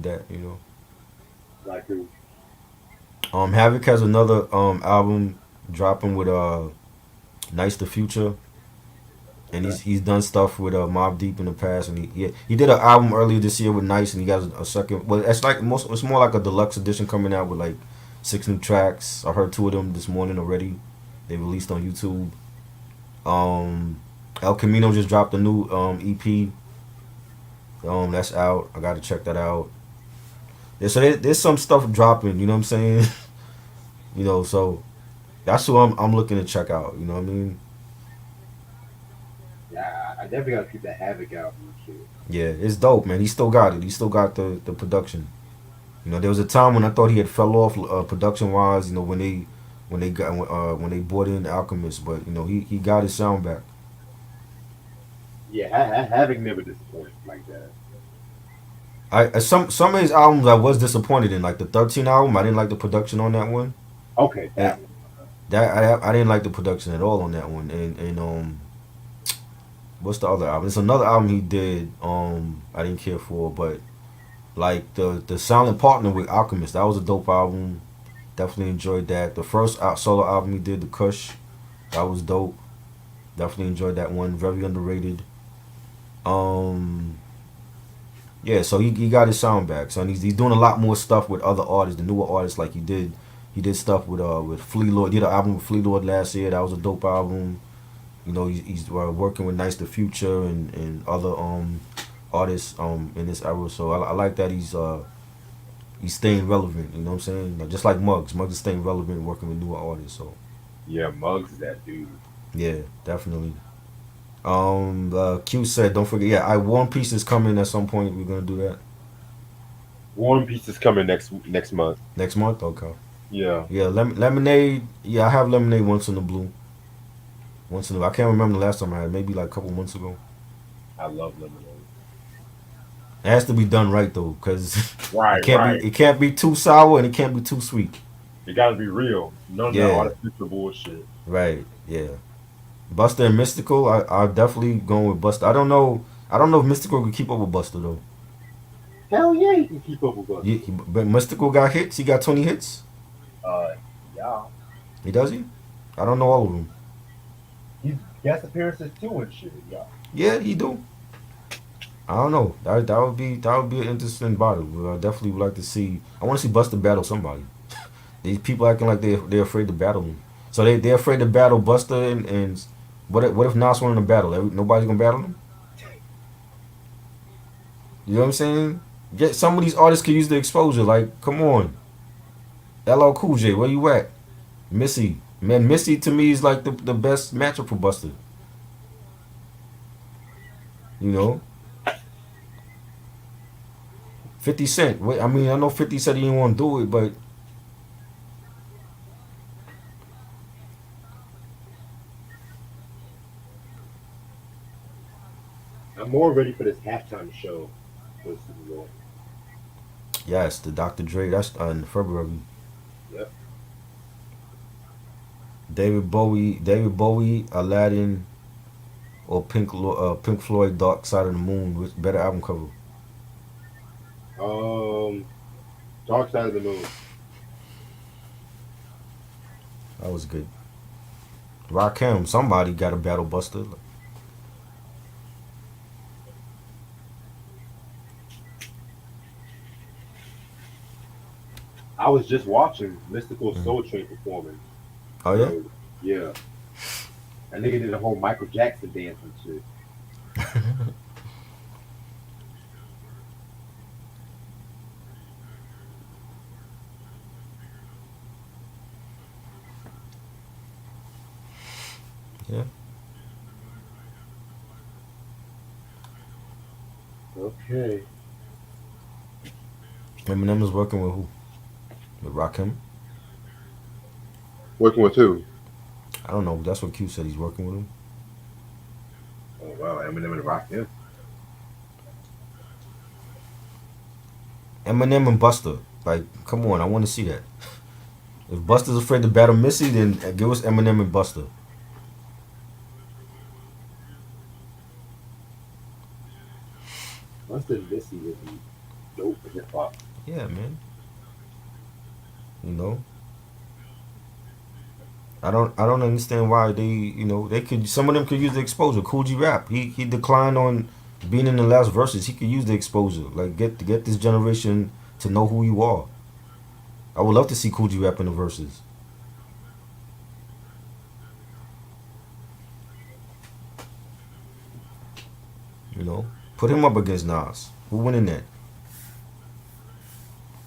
that Like who? Havoc has another album dropping with Nice the Future, and Okay. he's done stuff with Mobb Deep in the past, and he did an album earlier this year with Nice, and he got a second. Well, it's more like a deluxe edition coming out with like 6 new tracks. I heard 2 of them this morning already. They released on YouTube. Um, El Camino just dropped a new EP. That's out. I got to check that out. Yeah, so there's some stuff dropping. You know what I'm saying? So that's who I'm looking to check out. You know what I mean? Yeah, I definitely gotta keep that Havoc album and shit. Yeah, it's dope, man. He still got it. He still got the production. There was a time when I thought he had fell off production wise. When they brought in Alchemist, but he got his sound back. Yeah, Havoc never disappoints like that. Some of his albums I was disappointed in, like the 13 album. I didn't like the production on that one. Okay, And that one. that I didn't like the production at all on that one. And what's the other album? It's another album he did. I didn't care for, but like the Silent Partner with Alchemist, that was a dope album. Definitely enjoyed that. The first solo album he did, The Kush, that was dope. Definitely enjoyed that one. Very underrated. Um, yeah, so he got his sound back. So and he's doing a lot more stuff with other artists, the newer artists. Like he did stuff with Flea Lord. He did an album with Flea Lord last year. That was a dope album. He's working with Nice the Future and other artists in this era. So I like that he's staying relevant. You know what I'm saying? Like, just like Muggs. Muggs is staying relevant, working with newer artists. So Yeah, Muggs is that dude. yeah, definitely. Q said, don't forget. Yeah, One Piece is coming at some point. We're gonna do that One Piece is coming next month. next month. Okay. Yeah, Yeah, lemonade. Yeah, I have lemonade once in the blue. Once in the. I can't remember the last time I had. Maybe like a couple months ago. I love lemonade. It has to be done right though, cause Right, right. it can't be too sour and it can't be too sweet. It gotta be real. None of that Yeah. artificial bullshit. Right. Yeah. Buster and Mystical. I definitely going with Buster. I don't know. I don't know if Mystical can keep up with Buster though. Hell yeah, you can keep up with us. But Mystical got hits. He got 20 hits. Uh, yeah. He does he? I don't know all of them. He's guest appearances too and shit. Yeah. Yeah, he do. I don't know. That would be an interesting battle. I definitely would like to see. I want to see Buster battle somebody. These people acting like they're afraid to battle him. So they're afraid to battle Buster and what if Nas won in a battle? Nobody's gonna battle him. You know what I'm saying? Get some of these artists can use the exposure. Like, come on, LL Cool J, where you at? Missy, man, Missy to me is like the best matchup for Buster. You know, 50 Cent. Wait, I mean, I know 50 said he didn't want to do it, but I'm more ready for this halftime show for the Super Bowl. yes, the Dr. Dre. That's in February. Yep. David Bowie, Aladdin, or Pink Floyd, Dark Side of the Moon. Which better album cover? Um, Dark Side of the Moon. That was good. Rakim, somebody got a battle buster. I was just watching Mystical Mm. Soul Train performance. Oh yeah. So yeah, that nigga did a whole Michael Jackson dance and shit. Yeah. Okay. Eminem is working with who? With Rakim. Working with who? I don't know. That's what Q said. He's working with him. Oh wow, Eminem and Rock him. Eminem and Buster. Like, come on, I want to see that. If Buster's afraid to battle Missy, then give us Eminem and Buster. Mustard and Missy would be dope for hip hop. Yeah, man. You know, I don't understand why they could, some of them could use the exposure. Cool G Rap, he declined on being in the last verses. He could use the exposure. Like, get this generation to know who you are. I would love to see Cool G Rap in the verses. You know, put him up against Nas. Who winning that?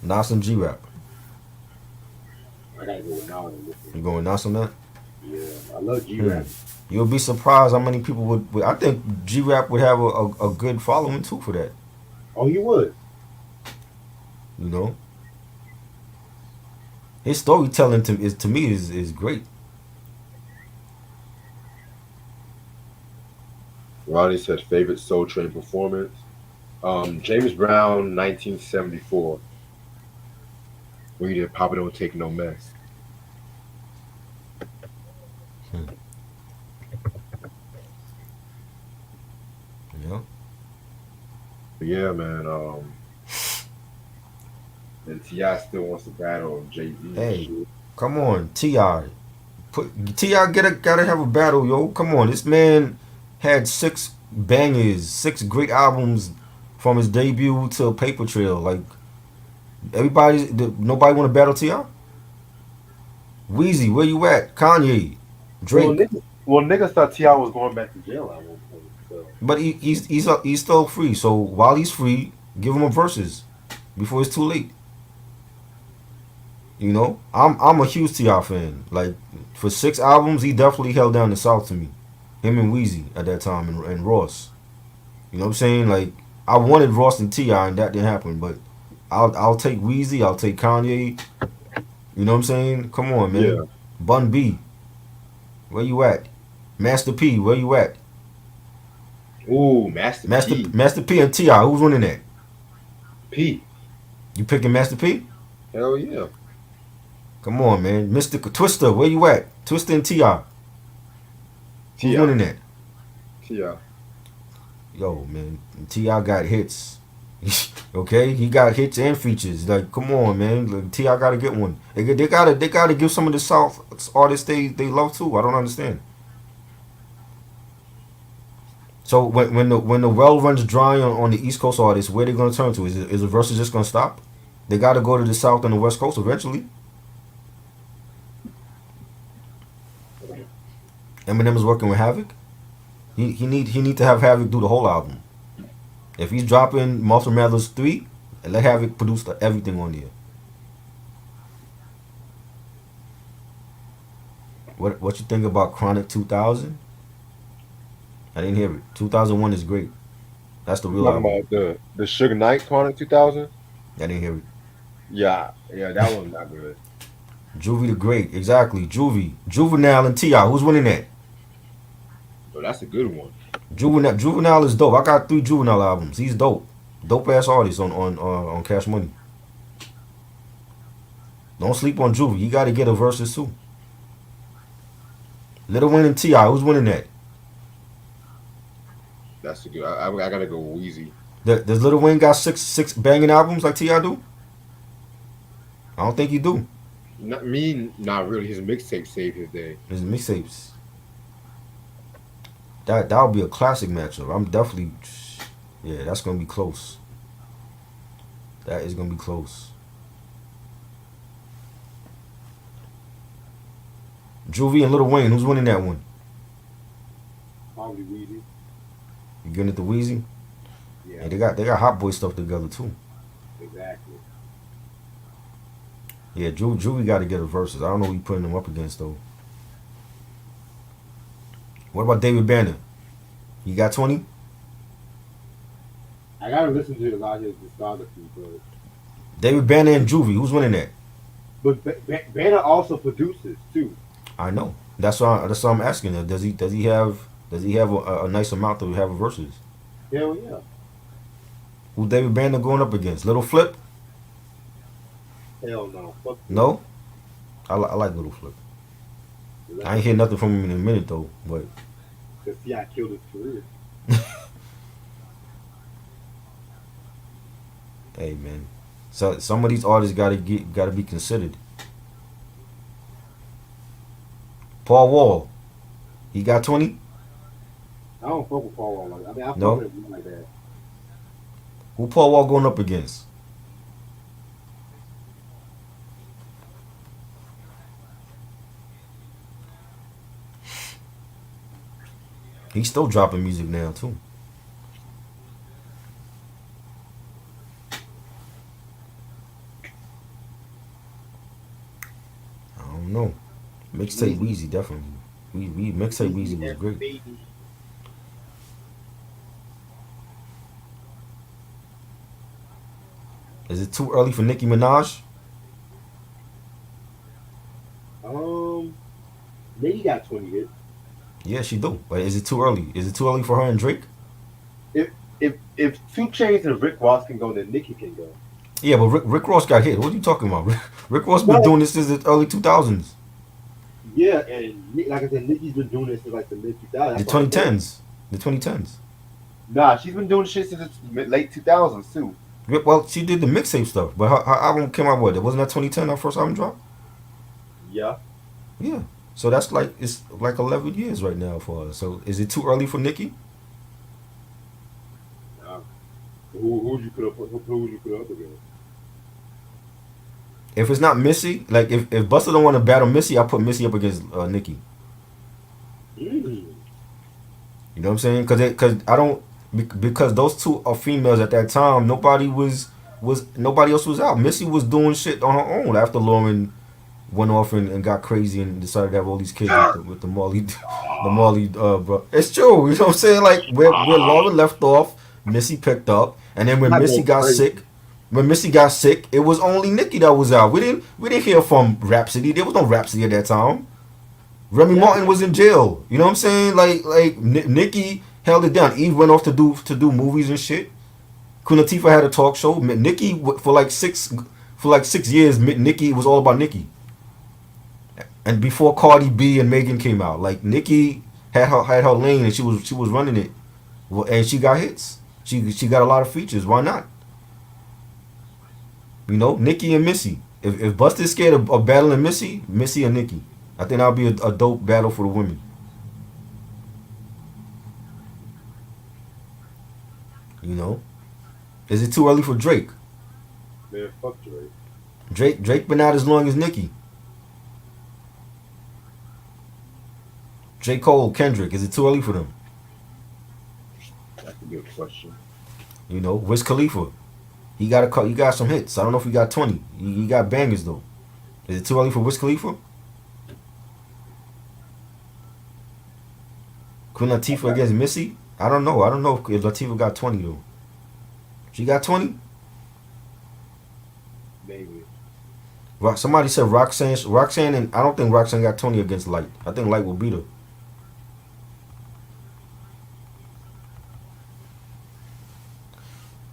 Nas and G Rap. I gotta go with now and You listen. going Nas on that? Yeah, I love G Hmm. Rap. You'll be surprised how many people would. I think G Rap would have a good following too for that. Oh, you would. You know, his storytelling to me is great. Ronnie said favorite Soul Train performance. James Brown, 1974. When you did Papa Don't Take No Mess. Hmm. Yeah. But yeah, man. And Ti still wants to battle Jay Z and Hey, shit. come on, Ti. Ti gotta have a battle, yo. Come on, this man had six bangers, six great albums from his debut to Paper Trail. Like, nobody want to battle Ti. Weezy, where you at? Kanye, Well, Drake. niggas thought Ti was going back to jail at one point. So But he's still free. So while he's free, give him a verses before it's too late. You know, I'm a huge Ti fan. Like, for six albums, he definitely held down the South to me. Him and Weezy at that time, and Ross. You know what I'm saying? Like, I wanted Ross and Ti, and that didn't happen. But I'll take Weezy. I'll take Kanye. You know what I'm saying? Come on, yeah. man. Bun B, where you at? Master P, where you at? Ooh, Master P. Master P and Ti, who's winning that? P. You picking Master P? Hell yeah. Come on, man. Mr. Twister, where you at? Twister and T.I. Who's Ti. winning that? Ti. Yo, man. T.I. got hits. Okay? He got hits and features. Like, come on, man. Like, T.I. gotta get one. They gotta give some of the South artists they love too. I don't understand. So when the well runs dry on the East Coast artists, where they gonna turn to? Is the verses just gonna stop? They gotta go to the South and the West Coast eventually. Eminem is working with Havoc. He need to have Havoc do the whole album. If he's dropping Marshall Mathers 3, let Havoc produce everything on there. What you think about Chronic 2000? I didn't hear it. 2001 is great. That's the You real talking album. about the Suge Knight Chronic 2000? I didn't hear it. Yeah, yeah, that one's not good. Juvie the Great, exactly. Juvenile and T.I. Who's winning that? But that's a good one. Juvenile is dope. I got 3 Juvenile albums. He's dope. Dope ass artist on Cash Money. Don't sleep on Juvie. You got to get a versus too. Lil Wayne and T.I. Who's winning that? That's a good. I gotta go Wheezy. Does Lil Wayne got six banging albums like T.I. do? I don't think he do. Not me. Not really. His mixtape saved his day. His mixtapes. That would be a classic matchup. I'm definitely. Yeah, that's gonna be close. That is gonna be close. Juvie and Lil Wayne, who's winning that one? Probably Wheezy. You giving it to Weezy? Yeah. And they got Hot Boy stuff together too. Exactly. Yeah, Juvie got to get a versus. I don't know who you putting them up against though. What about David Banner? You got 20? I gotta listen to a lot of his discography, but David Banner and Juvie, who's winning that? Banner also produces too. I know. That's why I'm asking him. Does he have a nice amount to have a versus? Hell yeah. Who David Banner going up against? Little Flip? Hell no. Fuck No? I like Little Flip. I ain't hear nothing from him in a minute though, but Cause I killed his career. hey man. So some of these artists gotta be considered. Paul Wall. He got 20? I don't fuck with Paul Wall like that. I mean, I fuck No? with him like that. Who Paul Wall going up against? He's still dropping music now too. I don't know. Mixtape Weezy definitely. We mixtape Weezy was great. Is it too early for Nicki Minaj? Maybe got 20 hits. Yeah, she do. But is it too early? Is it too early for her and Drake? If 2 Chainz and Rick Ross can go, then Nicki can go. Yeah, but Rick Ross got hit. What are you talking about? Rick Ross been doing this since the early 2000s. Yeah, and like I said, Nicki's been doing this since like the mid 2000s. The 2010s. The 2010s. Nah, she's been doing shit since the late 2000s too. Well, she did the mixtape stuff, but her album came out what? Wasn't that 2010? Her first album dropped. Yeah. Yeah. So that's like it's like 11 years right now for her. So is it too early for Nicki? Who would you put up? Who would you put up against? If it's not Missy, like if Busta don't want to battle Missy, I put Missy up against Nicki. You know what I'm saying? Because those two are females at that time. Nobody else was out. Missy was doing shit on her own after Lauren went off and got crazy and decided to have all these kids with the Marley bro. It's true. You know what I'm saying? Like where Lauren left off, Missy picked up, and then when Missy got sick, it was only Nicki that was out. We didn't hear from Rhapsody. There was no Rhapsody at that time. Remy Martin was in jail. You know what I'm saying? Like Nicki held it down. Eve went off to do movies and shit. Queen Latifah had a talk show. Nicki for like 6 years. Nicki was all about Nicki. And before Cardi B and Megan came out, like Nicki had her lane and she was running it. Well, and she got hits. She got a lot of features. Why not? You know, Nicki and Missy. If Busta's scared of battling Missy and Nicki, I think that'll be a dope battle for the women. You know, is it too early for Drake? Man, fuck Drake. Drake been out as long as Nicki. J. Cole, Kendrick, is it too early for them? That's a good question. You know, Wiz Khalifa, he got some hits. I don't know if he got 20. He got bangers though. Is it too early for Wiz Khalifa? Queen Latifah against Missy? I don't know. I don't know if Latifah got 20 though. She got 20? Maybe. Somebody said Roxanne, and I don't think Roxanne got 20 against Light. I think Light will beat her.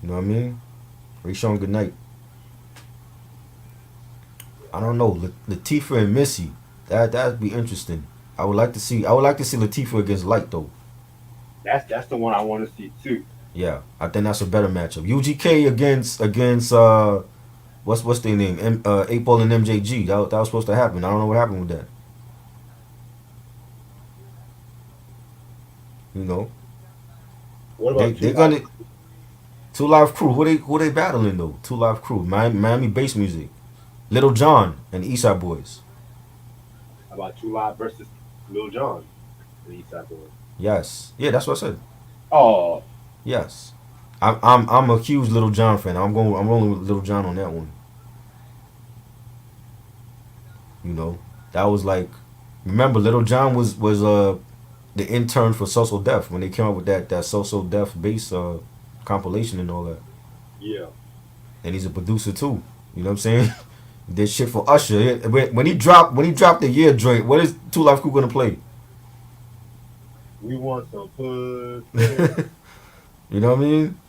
You know what I mean? Rayshon, good night. I don't know. Latifah and Missy. That'd be interesting. I would like to see Latifah against Light though. That's the one I want to see too. Yeah, I think that's a better matchup. UGK against what's their name? 8 Ball and MJG. That was supposed to happen. I don't know what happened with that. You know, What about they Two Live? gonna Two Live Crew. Who they battling though? Two Live Crew. Miami Bass Music. Little John and Eastside Boys. How about Two Live versus Lil Jon and Eastside Boy? Yes. Yeah, that's what I said. Oh, Yes. I'm a huge Little John fan. I'm rolling with Little John on that one. You know, that was like, remember Little John was the intern for So Def when they came up with that So Def bass compilation and all that. yeah. And he's a producer too. You know what I'm saying? Did shit for Usher. When he dropped the year joint, what is Two Live Crew gonna play? We want some pussy. You know what I mean?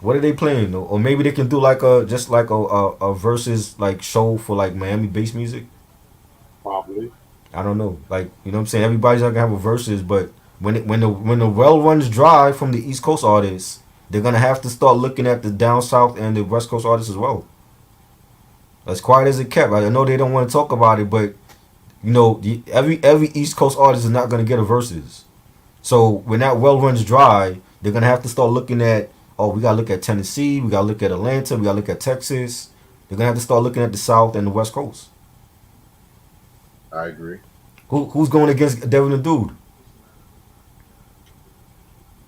What are they playing though? Or maybe they can do like a just like a versus like show for like Miami bass music. Probably. I don't know. Like you know what I'm saying? Everybody's not gonna have a versus, but when the well runs dry from the East Coast artists, they're gonna have to start looking at the down south and the West Coast artists as well. As quiet as it kept, I know they don't want to talk about it, but you know every East Coast artist is not gonna get a versus. So when that well runs dry, they're gonna have to start looking at, oh, we gotta look at Tennessee, we gotta look at Atlanta, we gotta look at Texas. They're gonna have to start looking at the South and the West Coast. I agree. Who's going against Devin the Dude?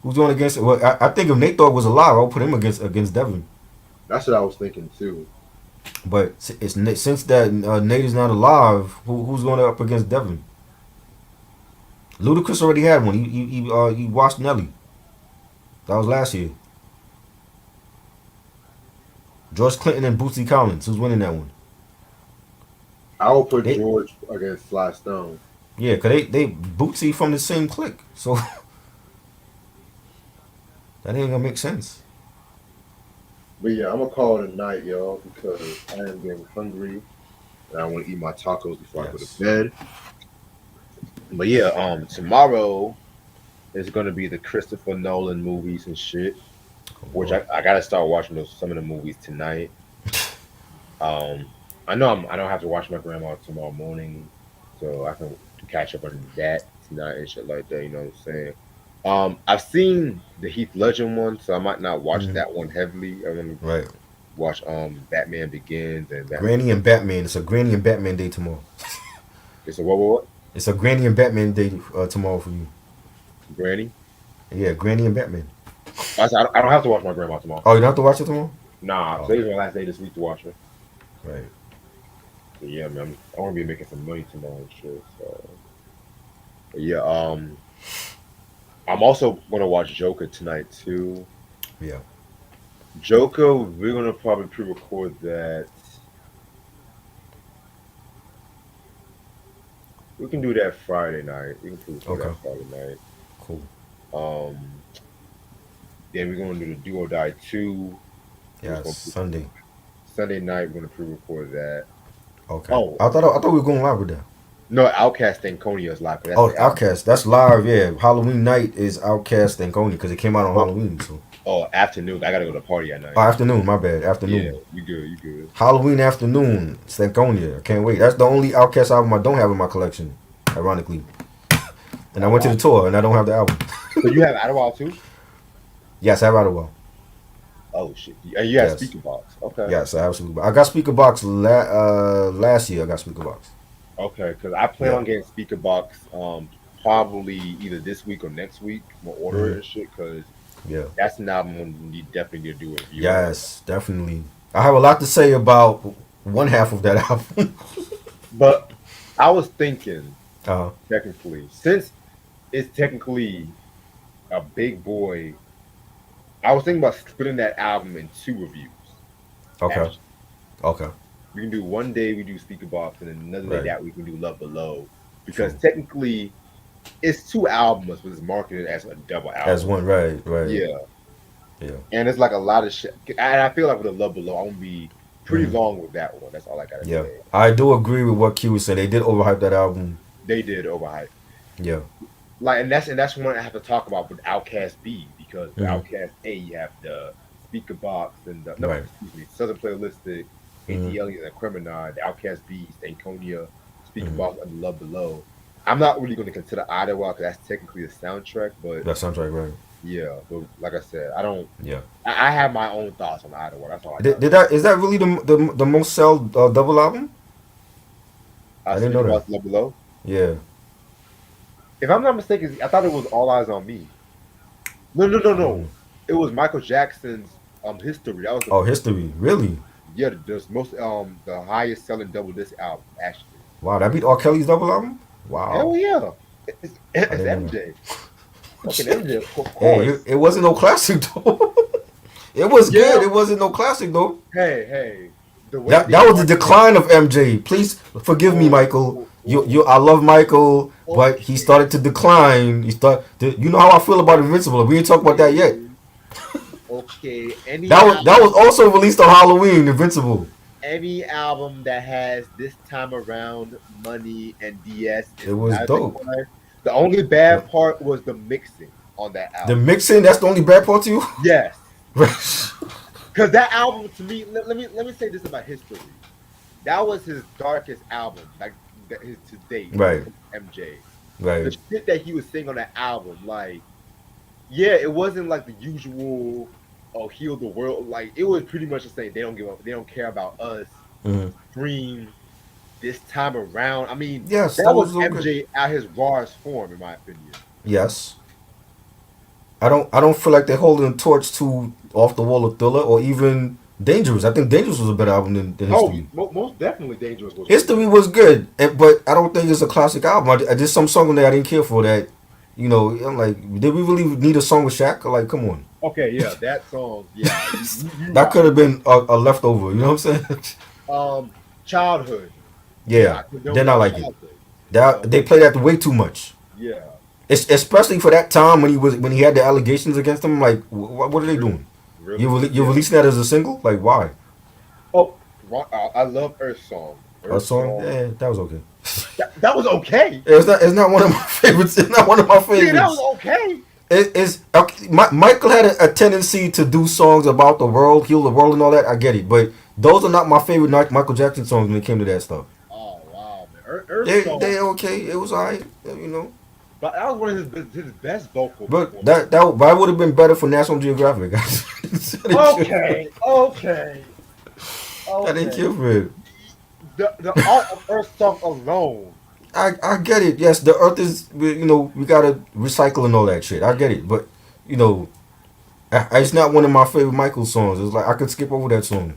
Who's going against? Well, I think if Nate Dogg was alive, I would put him against Devin. That's what I was thinking too. But since that Nate is not alive, who's going up against Devin? Ludacris already had one. He watched Nelly. That was last year. George Clinton and Bootsy Collins. Who's winning that one? I will put They George against Sly Stone. Yeah, cause they Bootsy from the same clique, so that ain't gonna make sense. But yeah, I'm gonna call it a night, y'all, because I am getting hungry and I want to eat my tacos before I go to Yes. bed. But yeah, tomorrow is gonna be the Christopher Nolan movies and shit, Oh which boy. I gotta start watching some of the movies tonight. Um, I know I don't have to watch my grandma tomorrow morning, so I can catch up on that tonight and shit like that. You know what I'm saying? I've seen the Heath Ledger one, so I might not watch Mhm. that one heavily. I want to Right. watch Batman Begins and Batman. Granny and Batman. It's a Granny and Batman day tomorrow. It's a what? It's a Granny and Batman day tomorrow for you. Granny? Yeah, Granny and Batman. I don't have to watch my grandma tomorrow. Oh, you don't have to watch it tomorrow? Nah, Oh, today's my last day this week to watch her. right. So yeah, man, I want to be making some money tomorrow and shit. So but yeah, I'm also gonna watch Joker tonight too. Yeah. Joker, we're gonna probably pre-record that. We can do that Friday night. We can pre-record Okay. that Friday night. Cool. Um, then we're gonna do the Do or Die 2. We're just Yes. gonna Sunday. Sunday night. We're gonna pre-record that. Okay. Oh I thought we were going live with that. no, Outcast Stankonia is live. 'Cause that's Oh, the album. Outcast. That's live. Yeah. Halloween night is Outcast and Coney because it came out on Oh, Halloween. So. afternoon. I gotta go to a party at Oh, night. afternoon. My bad. Yeah, Afternoon. you good. You good. Halloween afternoon. Stankonia. I can't wait. That's the only Outcast album I don't have in my collection. Ironically. And I Oh went to wow. the tour and I don't have the album. So you have Adderall too? Yes, I have Idlewild. Oh shit. And you have Yes. speaker box. Okay. Yes, I have Speaker Box. I got Speaker Box last year. I got Speaker Box. Okay, because I plan Yeah. on getting speaker box probably either this week or next week. I'm gonna order it Hmm. and shit because Yeah. that's an album you definitely need to do a review on. Yes, definitely. I have a lot to say about one half of that album. But I was thinking uh, technically, since it's technically a big boy, I was thinking about splitting that album in two reviews. okay. Actually, Okay. we can do one day we do speaker box, and then another day Right. that we can do Love Below because True. technically it's two albums, but it's marketed as a double As album. one, right, right. Yeah. Yeah. And it's like a lot of shit. And I feel like with the Love Below, I'm gonna be pretty Hmm. long with that one. That's all I gotta Yeah. say. I do agree with what Q was saying. They did overhype that album. They did overhype. Yeah. Like, and that's one I have to talk about with Outcast B, because with Hmm. Outcast A you have the speaker box and the no, Right. excuse me, Southern Playalistic, Hmm. AT Alien and Criminal, the Outcast B, Stankonia, speaker Hmm. box and Love Below. I'm not really going to consider Ottawa because that's technically a soundtrack, but That soundtrack, right? yeah, but like I said, I don't. Yeah. I have my own thoughts on Ottawa. That's all I Did, got. did that is that really the most sell double album? I didn't know Speaker that. box Love Below. Yeah. If I'm not mistaken, I thought it was All Eyes on Me. No, no, no, I don't no. know. It was Michael Jackson's History. That was the Oh, most. history. Really? Yeah, the most the highest selling double disc album actually. Wow, that beat R. Kelly's double album? Wow. Hell yeah, I it's didn't know that. MJ, fucking MJ, of Hey, course. it wasn't no classic though. It was Yeah, good. It wasn't no classic though. hey, the way That they that was the marketed. decline of MJ. Please forgive me, Michael. Oh, You I love Michael, but he okay, started to decline. You know how I feel about Invincible. We ain't talked about that yet. okay, okay. That was also released on Halloween. Invincible. Any album that has This Time Around, Money, and DS It is was not a dope. decline. The only bad part was the mixing on that The album. mixing, that's the only bad part to you. Yes, Right. because that album to me, let me say this about history. That was his darkest album, like his to date. Right. MJ, the Right. shit that he was singing on that album, like, yeah, it wasn't like the usual "Oh, heal the world." Like, it was pretty much the same. They don't give up. They don't care about us. Mhm. Dream this time around. I mean, Yes, that that was was so good. MJ at his rawest form, in my opinion. Yes. I don't feel like they're holding a torch to Off the Wall of Thriller or even Dangerous. I think Dangerous was a better album than Oh, History. most definitely, Dangerous was way History better. was good, but I don't think it's a classic album. I just some song on there I didn't care for that. I'm like, did we really need a song with Shaq? Like, come on. Okay, yeah, that song, yeah, you That right. could have been a leftover. You know what I'm saying? Childhood. Yeah, I Yeah. condone Then I that like it. childhood. You That know, they play that way too much. yeah, Especially for that time when he had the allegations against him. Like, what are they really, doing? really, You're yeah. releasing that as a single? Like, why? Oh, I love Earth Song. A Earth song? Song. Yeah, that was okay. That was okay. It's not one of my favorites. It's not one of my Yeah, that was favorites. okay. It's okay. Michael had a tendency to do songs about the world, heal the world, and all that. I get it, but those are not my favorite Michael Jackson songs when it came to that stuff. Oh wow, man, Earth They Song. okay. It was alright, But that was one of his best vocal But performances. that would have been better for National Geographic. Okay, okay, I didn't okay. care for it. The art of Earth Song alone. I get it. Yes, the Earth is we gotta recycle and all that shit. I get it, but you know, it's not one of my favorite Michael songs. It's like I could skip over that song.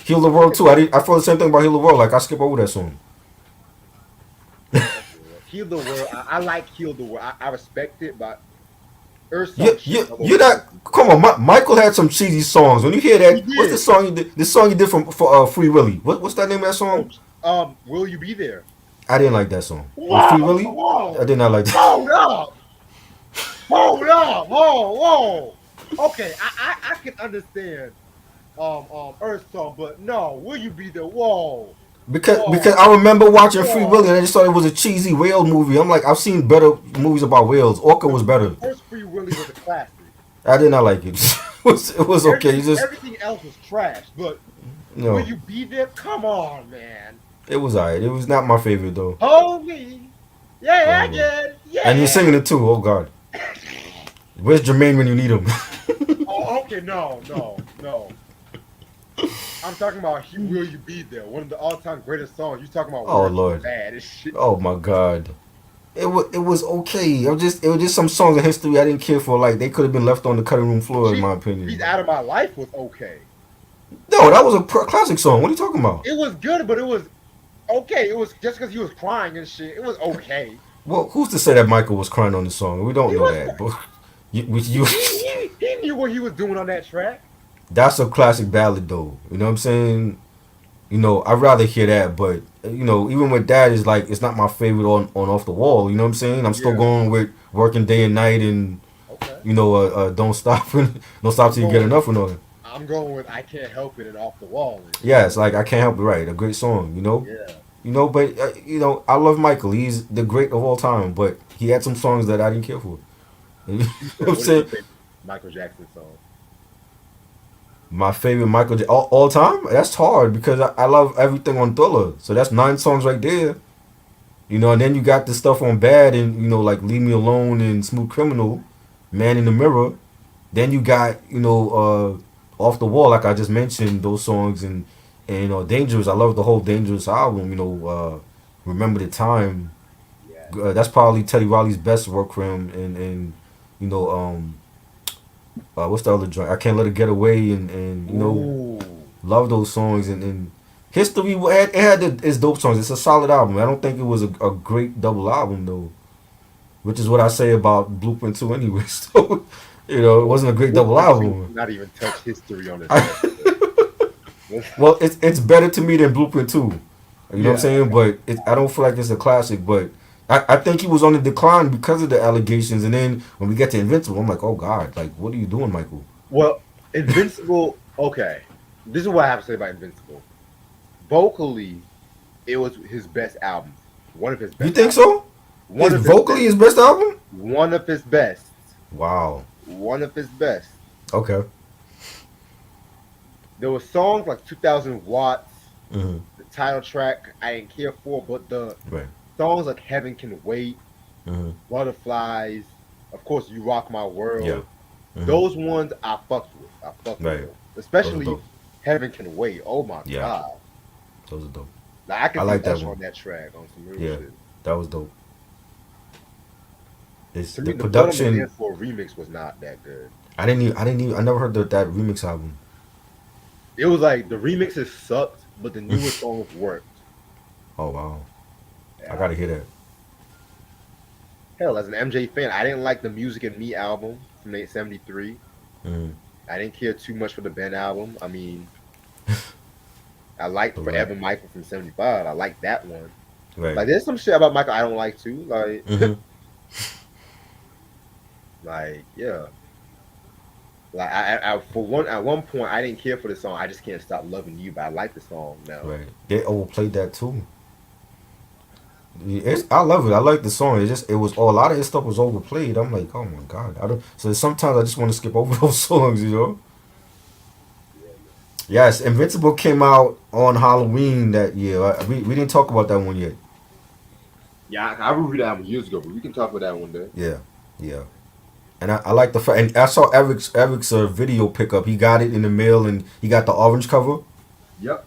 Heal the World too. I felt the same thing about Heal the World. Like I skip over that song. Okay, Heal the World. I like Heal the World. I respect it, but Earth You Song shit you all over you're the not. place. Come on, Michael had some cheesy songs. When you hear He that, what's the did. song you did? The song you did for Free Willy. What's that name of that Oh, song? Will You Be There? I didn't like that song. On Whoa, Free Willy, I whoa, did not like that. hold up, hold up, whoa. Okay, I can understand Earth Song, but no, Will You Be There? Whoa, Because whoa, I remember watching Free Willy whoa. and I just thought it was a cheesy whale movie. I'm like, I've seen better movies about whales. Orca The, was the better. first Free Willy was a classic. I did not like it. It was okay. It's just Everything else was trash, but you Will know, You Be There? Come on, man. it was alright. It was not my favorite though. Hold me. Yeah, Um, again. and you're Yeah. singing it too. Oh God, where's Jermaine when you need him? Oh, okay, no. I'm talking about Will You Be There? One of the all-time greatest songs. You talking about Oh words Lord. bad as shit. Oh my God. It was okay. It was just some songs in history I didn't care for. Like they could have been left on the cutting room floor, in She, my She's opinion. Out of My Life was okay. No, that was a classic song. What are you talking about? It was good, but it was okay. It was just because he was crying and shit. It was okay. Well, who's to say that Michael was crying on the song? We don't He know was. that, but you He knew what he was doing on that track. that's a classic ballad, though. You know what I'm saying? I'd rather hear that, but even with that, is like it's not my favorite on Off the Wall. You know what I'm saying? I'm still Yeah. going with Working Day and Night and Okay. Don't stop, don't stop I'm till you get going. enough and all that. I'm going with I Can't Help It and Off the Wall. And shit. Yeah, it's like I can't help it. Right, a great song. Yeah. You know, but you know, I love Michael. He's the great of all time. But he had some songs that I didn't care for. You know You what said, I'm what is your saying? favorite Michael Jackson song? My favorite all time. That's hard because I love everything on Thriller. So that's 9 songs right there. You know, and then you got the stuff on Bad and you know like Leave Me Alone and Smooth Criminal, Man in the Mirror. Then you got Off the Wall like I just mentioned those songs and you know Dangerous. I love the whole Dangerous album. You know, Remember the Time. Yeah. That's probably Teddy Riley's best work for him. And you know what's the other joint? I Can't Let It Get Away and you know Ooh. love those songs and History it had its dope songs. It's a solid album. I don't think it was a great double album though, which is what I say about Blueprint 2 anyway. So, you know, it Well, wasn't a great double Blueprint 2 album. not even touch history on his record. Well, it's better to me than Blueprint 2. You know what I'm Yeah. saying? But I don't feel like it's a classic. But I think he was on the decline because of the allegations. And then when we get to Invincible, I'm like, oh God, like what are you doing, Michael? Well, Invincible, okay. This is what I have to say about Invincible. Vocally, it was his best album. One of his You best think albums. so? One His of his vocally best. his best album? One of his best. Wow. One of his best. Okay. There were songs like 2000 Watts, Hmm. the title track I didn't care for, but the Right. songs like Heaven Can Wait, Hmm. Butterflies, of course You Rock My Yeah. World. Hmm. Those ones I fucked with. I fucked with Right. them. Those are Especially dope. Heaven Can Wait. Oh my Yeah. god. Those are dope. Like I I can see like that Usher one. on that track on some real Yeah. shit. That was dope. It's To the me, the Blood on the production. Dance Floor remix was not that good. I never heard that remix album. It was like the remixes sucked, but the newer songs worked. Oh wow. I Yeah. gotta hear that. Hell, as an MJ fan, I didn't like the Music and Me album from 1973. Mm. I didn't care too much for the Ben album. I mean, I liked Right. Forever Michael from '75. I liked that one. Right. Like, there's some shit about Michael I don't like too. Like, Hmm. like yeah. Like I for one at one point I didn't care for the song. I just can't stop loving you, but I like the song now. Right. They overplayed that too. I love it. I like the song. It was a lot of his stuff was overplayed. I'm like, oh my god. I don't. So sometimes I just want to skip over those songs. You know. Yeah, man. Yes, Invincible came out on Halloween that year. We didn't talk about that one yet. Yeah, I reviewed that album years ago, but we can talk about that one day. Yeah. Yeah. And I like the fact, and I saw Eric's video pickup. He got it in the mail, and he got the orange cover. Yep.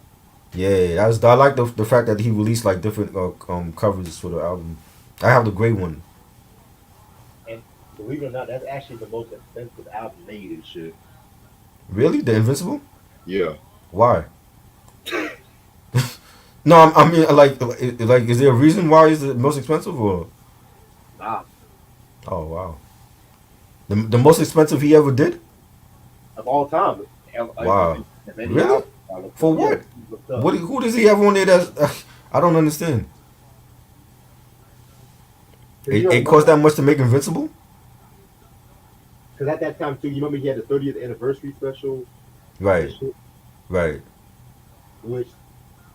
Yeah, I like the fact that he released like different covers for the album. I have the gray one. And believe it or not, that's actually the most expensive album made and shit. Really, the Invincible? Yeah. Why? No, I mean like is there a reason why it's the most expensive or? Nah. Oh wow, the most expensive he ever did? Of all time. Wow, If any really? album I looked For up, yeah, what? looked up. Who does he have on there? That's I don't understand. 'Cause you It know, cost that much to make Invincible? because at that time too, you remember he had the 30th anniversary special, and Right, shit, right. which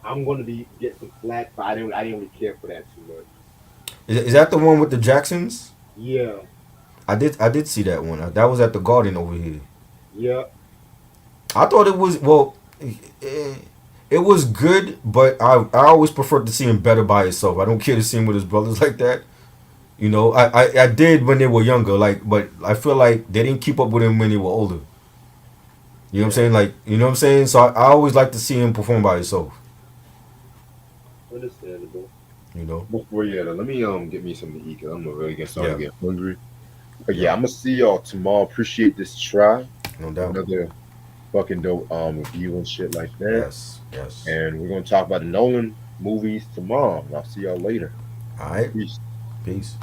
I'm gonna be get some flack, but I didn't really care for that too much. Is that the one with the Jacksons? Yeah, I did see that one. That was at the Garden over here. yeah. I thought it was well. It was good, but I always preferred to see him better by himself. I don't care to see him with his brothers like that. You know, I did when they were younger, like, but I feel like they didn't keep up with him when they were older. You know what I'm Yeah. saying? Like, you know what I'm saying? So I always like to see him perform by himself. Understandable. You know? Before yeah, let me get me something to eat, cause I'm gonna really get starting Yeah. to get hungry. But Yeah. yeah, I'm gonna see y'all tomorrow. Appreciate this try. No doubt. Another fucking dope review and shit like that. Yes. Yes. And we're gonna talk about the Nolan movies tomorrow. And I'll see y'all later. All right. Peace. Peace.